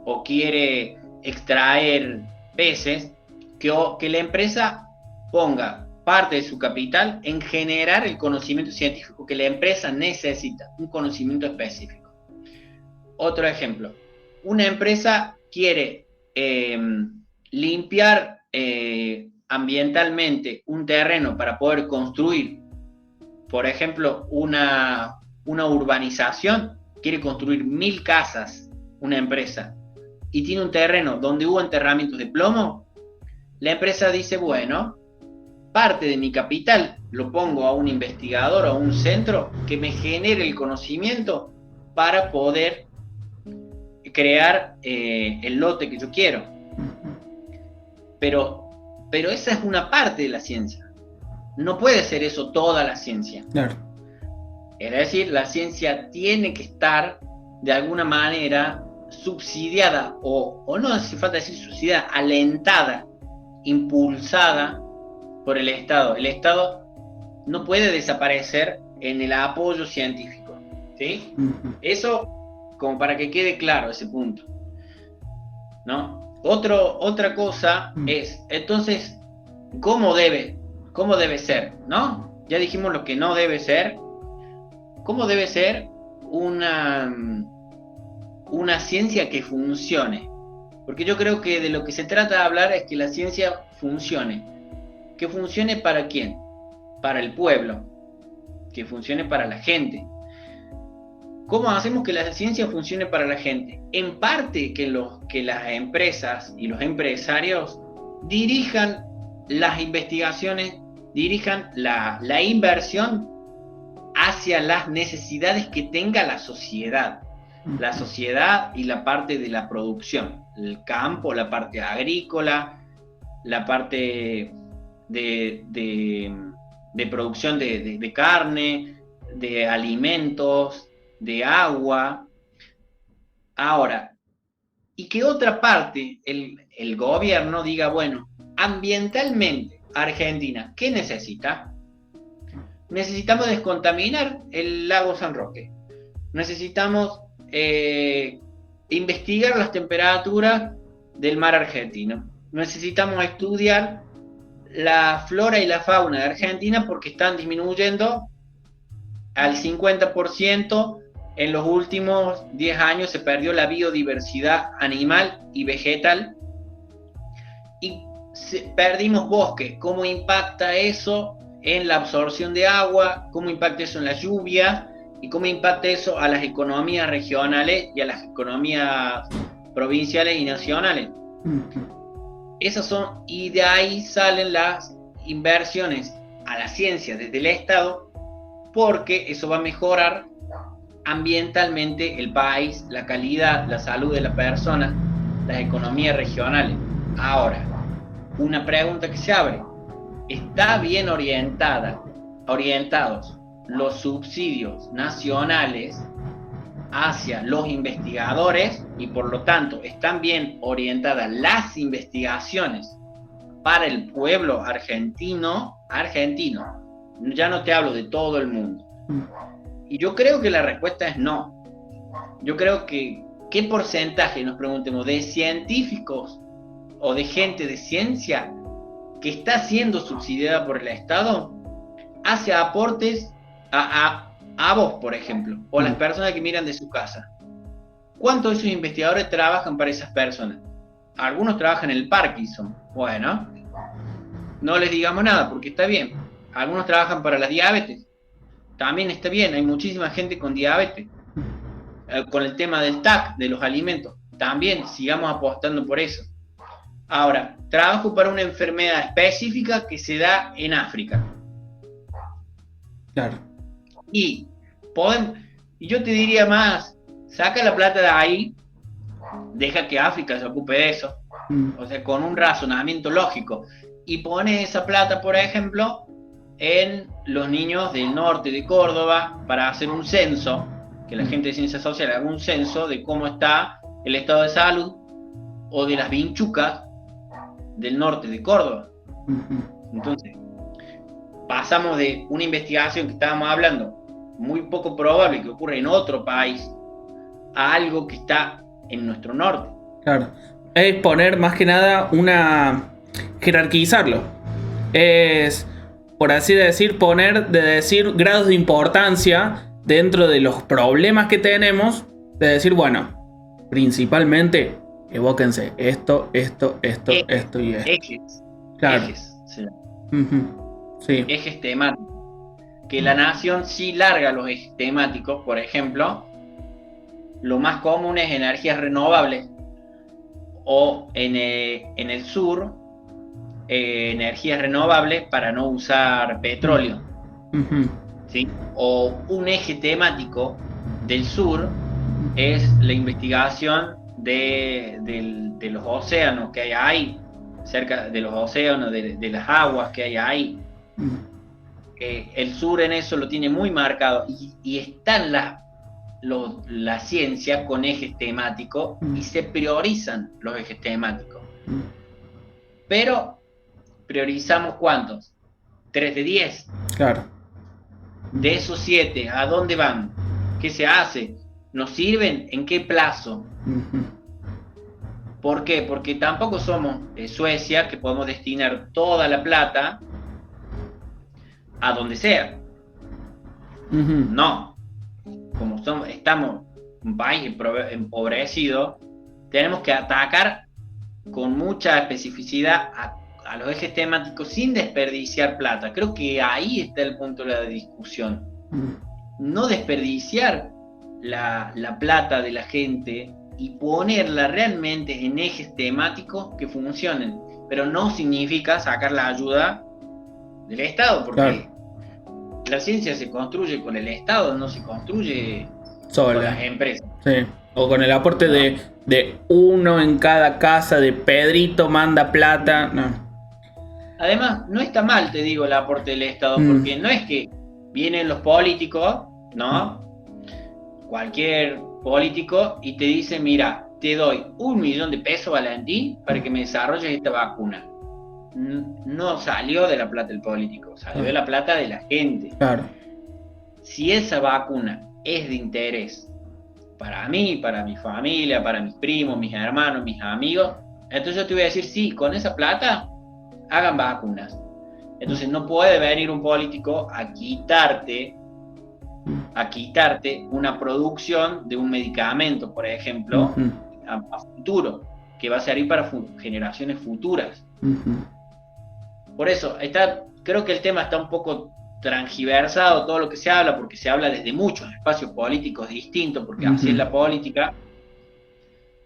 o quiere extraer peces, que la empresa ponga parte de su capital en generar el conocimiento científico que la empresa necesita, un conocimiento específico. Otro ejemplo, una empresa quiere limpiar ambientalmente un terreno para poder construir, por ejemplo, una urbanización, quiere construir 1000 casas, una empresa, y tiene un terreno donde hubo enterramientos de plomo. La empresa dice, bueno, parte de mi capital lo pongo a un investigador o a un centro que me genere el conocimiento para poder crear el lote que yo quiero. Pero esa es una parte de la ciencia. No puede ser eso toda la ciencia. Claro. Es decir, la ciencia tiene que estar de alguna manera subsidiada, o no hace falta decir subsidiada, alentada, impulsada por el Estado. El Estado no puede desaparecer en el apoyo científico, ¿sí? Eso, como para que quede claro ese punto, ¿no? Otra cosa es, entonces, ¿cómo debe ser, ¿no? Ya dijimos lo que no debe ser. ¿Cómo debe ser una ciencia que funcione? Porque yo creo que de lo que se trata de hablar es que la ciencia funcione. ¿Que funcione para quién? Para el pueblo. Que funcione para la gente. ¿Cómo hacemos que la ciencia funcione para la gente? En parte que las empresas y los empresarios dirijan las investigaciones, dirijan la inversión hacia las necesidades que tenga la sociedad y la parte de la producción, el campo, la parte agrícola, la parte de producción de carne, de alimentos, de agua. Ahora, y que otra parte, el gobierno diga, bueno, ambientalmente, Argentina, ¿qué necesita? Necesitamos descontaminar el lago San Roque. Necesitamos investigar las temperaturas del mar argentino. Necesitamos estudiar la flora y la fauna de Argentina porque están disminuyendo al 50%. En los últimos 10 años se perdió la biodiversidad animal y vegetal y perdimos bosque. ¿Cómo impacta eso en la absorción de agua? ¿Cómo impacta eso en las lluvias? ¿Y cómo impacta eso a las economías regionales y a las economías provinciales y nacionales? Esas son, y de ahí salen las inversiones a la ciencia desde el Estado, porque eso va a mejorar ambientalmente el país, la calidad, la salud de la persona, las economías regionales. Ahora, una pregunta que se abre: ¿está bien orientados los subsidios nacionales hacia los investigadores y por lo tanto están bien orientadas las investigaciones para el pueblo argentino? Ya no te hablo de todo el mundo. Y yo creo que la respuesta es no. Yo creo que ¿qué porcentaje, nos preguntemos, de científicos o de gente de ciencia que está siendo subsidiada por el Estado hace aportes a vos, por ejemplo, o a las personas que miran de su casa? ¿Cuántos de esos investigadores trabajan para esas personas? Algunos trabajan en el Parkinson. Bueno, no les digamos nada porque está bien. Algunos trabajan para la diabetes. También está bien, hay muchísima gente con diabetes. Con el tema del TAC, de los alimentos, también sigamos apostando por eso. Ahora, trabajo para una enfermedad específica que se da en África. Claro. Y yo te diría más, saca la plata de ahí, deja que África se ocupe de eso, o sea, con un razonamiento lógico, y pone esa plata, por ejemplo, en los niños del norte de Córdoba para hacer un censo, que la gente de ciencias sociales haga un censo de cómo está el estado de salud, o de las vinchucas del norte de Córdoba. Entonces, pasamos de una investigación que estábamos hablando, muy poco probable que ocurra en otro país, a algo que está en nuestro norte. Claro. Es poner más que nada jerarquizarlo. Es, por así decir, decir grados de importancia dentro de los problemas que tenemos, de decir, bueno, principalmente evóquense esto y esto. Ejes. Claro. Ejes, sí. Sí. Ejes temáticos. Que la nación sí larga los ejes temáticos, por ejemplo, lo más común es energías renovables, o en el sur, energías renovables para no usar petróleo. ¿Sí? O un eje temático del sur es la investigación de los océanos que hay ahí, cerca de los océanos, de las aguas que hay ahí. El sur en eso lo tiene muy marcado, y está la ciencia con ejes temáticos, y se priorizan los ejes temáticos. Pero priorizamos ¿cuántos? 3 de 10. Claro. De esos 7, ¿a dónde van? ¿Qué se hace? ¿Nos sirven? ¿En qué plazo? ¿Por qué? Porque tampoco somos Suecia, que podemos destinar toda la plata a donde sea. No. Como estamos un país empobrecido, tenemos que atacar con mucha especificidad a los ejes temáticos sin desperdiciar plata. Creo que ahí está el punto de la discusión. No desperdiciar la plata de la gente y ponerla realmente en ejes temáticos que funcionen, pero no significa sacar la ayuda del Estado, porque la ciencia se construye con el Estado, no se construye con las empresas. Sí. O con el aporte de uno en cada casa, de Pedrito manda plata. No. Además, no está mal, te digo, el aporte del Estado, porque no es que vienen los políticos, ¿no? Cualquier político y te dice, mira, te doy $1.000.000, Valentín, para que me desarrolles esta vacuna. No salió de la plata del político, salió de la plata de la gente. Claro. Si esa vacuna es de interés para mí, para mi familia, para mis primos, mis hermanos, mis amigos, entonces yo te voy a decir, sí, con esa plata hagan vacunas. Entonces no puede venir un político a quitarte una producción de un medicamento, por ejemplo, a futuro, que va a servir para generaciones futuras. Por eso, creo que el tema está un poco transgiversado, todo lo que se habla, porque se habla desde muchos espacios políticos distintos, porque así es la política,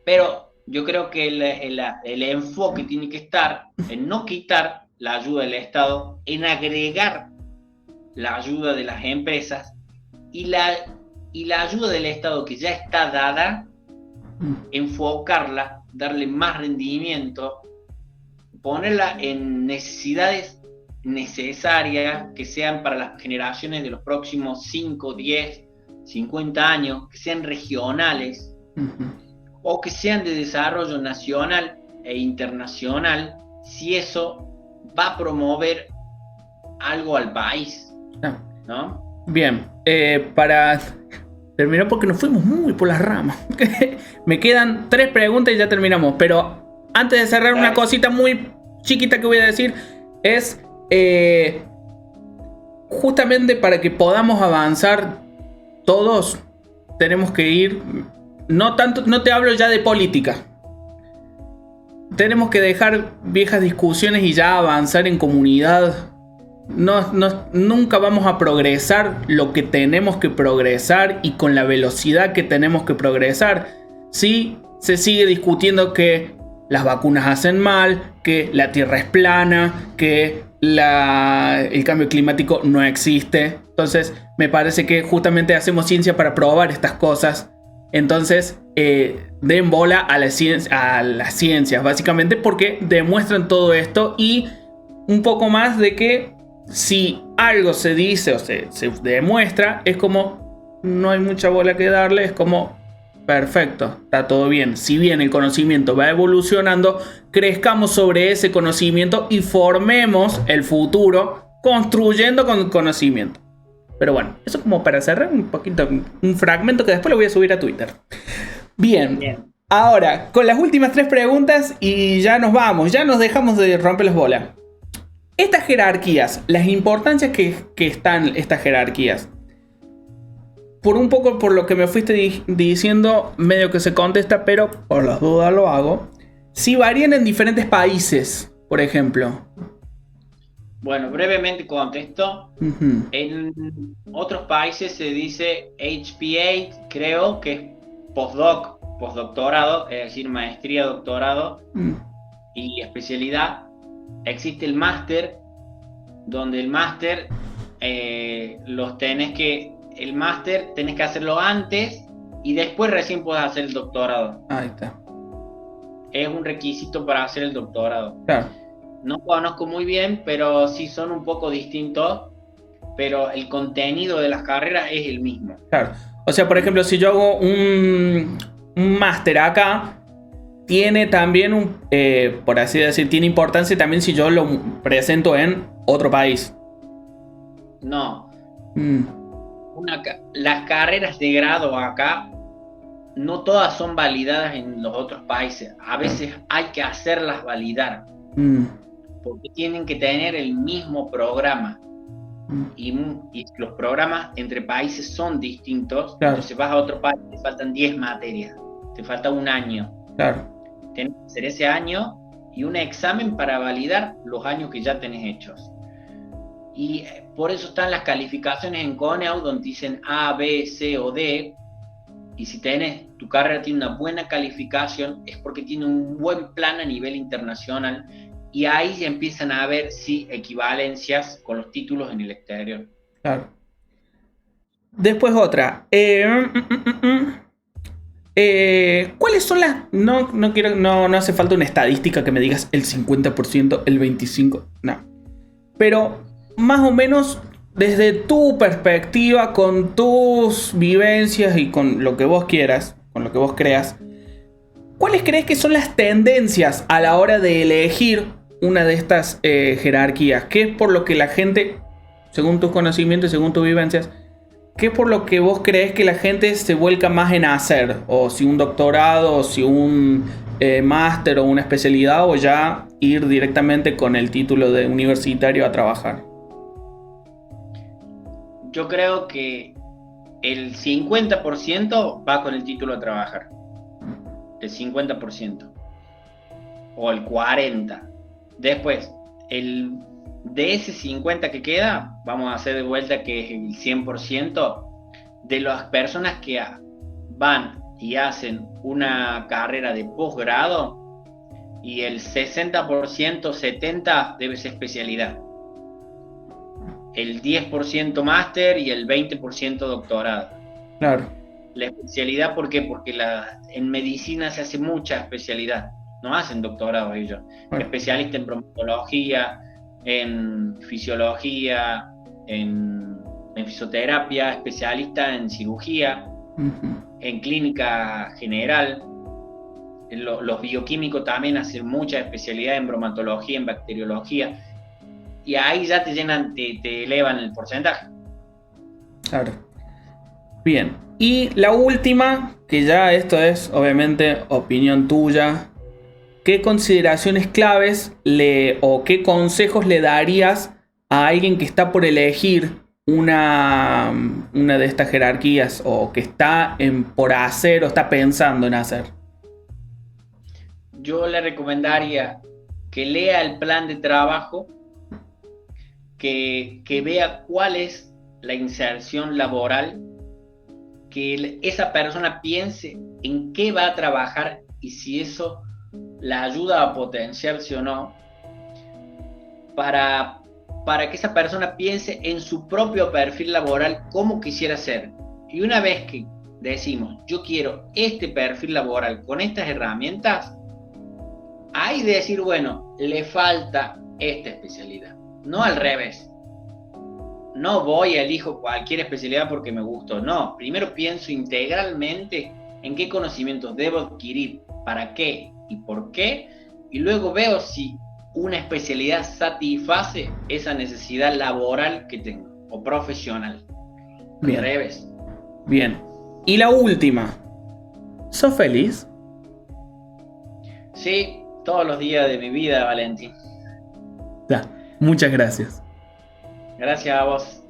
pero yo creo que el enfoque tiene que estar en no quitar la ayuda del Estado, en agregar la ayuda de las empresas y la ayuda del Estado que ya está dada, enfocarla, darle más rendimiento, ponerla en necesidades necesarias que sean para las generaciones de los próximos 5, 10, 50 años, que sean regionales o que sean de desarrollo nacional e internacional, si eso va a promover algo al país, ¿no? Bien, para terminar, porque nos fuimos muy por las ramas. Me quedan 3 preguntas y ya terminamos, pero antes de cerrar, una cosita muy chiquita que voy a decir es justamente para que podamos avanzar todos, tenemos que ir, no te hablo ya de política, tenemos que dejar viejas discusiones y ya avanzar en comunidad. Nunca vamos a progresar lo que tenemos que progresar y con la velocidad que tenemos que progresar si se sigue discutiendo que las vacunas hacen mal, que la Tierra es plana, que el cambio climático no existe. Entonces me parece que justamente hacemos ciencia para probar estas cosas. Entonces den bola a las ciencias, básicamente porque demuestran todo esto, y un poco más de que si algo se dice o se demuestra, es como no hay mucha bola que darle, es como perfecto, está todo bien. Si bien el conocimiento va evolucionando, crezcamos sobre ese conocimiento y formemos el futuro construyendo con conocimiento. Pero bueno, eso como para cerrar un poquito, un fragmento que después lo voy a subir a Twitter. Bien. Ahora, con las últimas 3 preguntas y ya nos vamos, ya nos dejamos de romper las bolas. Estas jerarquías, las importancias que están estas jerarquías, por lo que me fuiste diciendo, medio que se contesta, pero por las dudas lo hago. Si varían en diferentes países, por ejemplo. Bueno, brevemente contesto. En otros países se dice HPA, creo que es postdoctorado, es decir, maestría, doctorado y especialidad. Existe el máster, donde el máster el máster tenés que hacerlo antes y después recién podés hacer el doctorado. Ahí está. Es un requisito para hacer el doctorado. Claro. No conozco muy bien, pero sí son un poco distintos, pero el contenido de las carreras es el mismo. Claro. O sea, por ejemplo, si yo hago un máster acá, tiene también por así decir, tiene importancia también si yo lo presento en otro país. No. Las carreras de grado acá no todas son validadas en los otros países. A veces hay que hacerlas validar. Porque tienen que tener el mismo programa. Y los programas entre países son distintos. Claro. Entonces vas a otro país, te faltan 10 materias. Te falta un año. Claro. Tienes que hacer ese año y un examen para validar los años que ya tenés hechos. Y por eso están las calificaciones en CONEAU, donde dicen A, B, C o D. Y si tu carrera tiene una buena calificación, es porque tiene un buen plan a nivel internacional. Y ahí ya empiezan a ver equivalencias con los títulos en el exterior. Claro. Después otra. ¿Cuáles son las...? No hace falta una estadística que me digas el 50%, el 25%. No. Pero más o menos desde tu perspectiva, con tus vivencias y con lo que vos quieras, con lo que vos creas, ¿cuáles crees que son las tendencias a la hora de elegir una de estas jerarquías? ¿Qué es por lo que la gente, según tus conocimientos y según tus vivencias, qué es por lo que vos crees que la gente se vuelca más en hacer? O si un doctorado, o si un máster o una especialidad, o ya ir directamente con el título de universitario a trabajar. Yo creo que el 50% va con el título a trabajar. El 50%. O el 40%. Después, de ese 50% que queda, vamos a hacer de vuelta que es el 100% de las personas que van y hacen una carrera de posgrado, y el 60%, 70% debe ser especialidad. El 10% máster y el 20% doctorado. Claro. La especialidad, ¿por qué? Porque en medicina se hace mucha especialidad. No hacen doctorado ellos. Bueno. Especialista en bromatología, en fisiología, en fisioterapia, especialista en cirugía, en clínica general. Los bioquímicos también hacen mucha especialidad en bromatología, en bacteriología. Y ahí ya te elevan el porcentaje. Claro. Bien. Y la última, que ya esto es obviamente opinión tuya. ¿Qué consideraciones claves o qué consejos le darías a alguien que está por elegir una de estas jerarquías, o que está por hacer o está pensando en hacer? Yo le recomendaría que lea el plan de trabajo, que vea cuál es la inserción laboral, que esa persona piense en qué va a trabajar y si eso la ayuda a potenciarse o no, para que esa persona piense en su propio perfil laboral, cómo quisiera ser. Y una vez que decimos, yo quiero este perfil laboral con estas herramientas, hay de decir, bueno, le falta esta especialidad. No al revés. No voy y elijo cualquier especialidad porque me gustó. No, primero pienso integralmente en qué conocimientos debo adquirir, para qué y por qué, y luego veo si una especialidad satisface esa necesidad laboral que tengo, o profesional. Bien. Al revés. Bien. Y la última. ¿Sos feliz? Sí, todos los días de mi vida, Valentín. Ya, muchas gracias. Gracias a vos.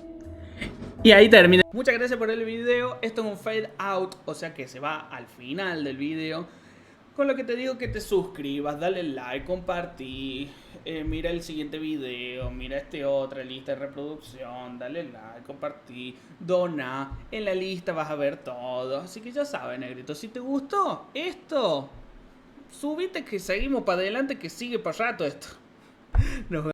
Y ahí termina. Muchas gracias por el video. Esto es un fade out, o sea que se va al final del video. Con lo que te digo que te suscribas, dale like, compartí, mira el siguiente video, mira otra lista de reproducción, dale like, compartí, dona. En la lista vas a ver todo. Así que ya sabes, negrito, si te gustó esto, subite que seguimos para adelante, que sigue para rato esto.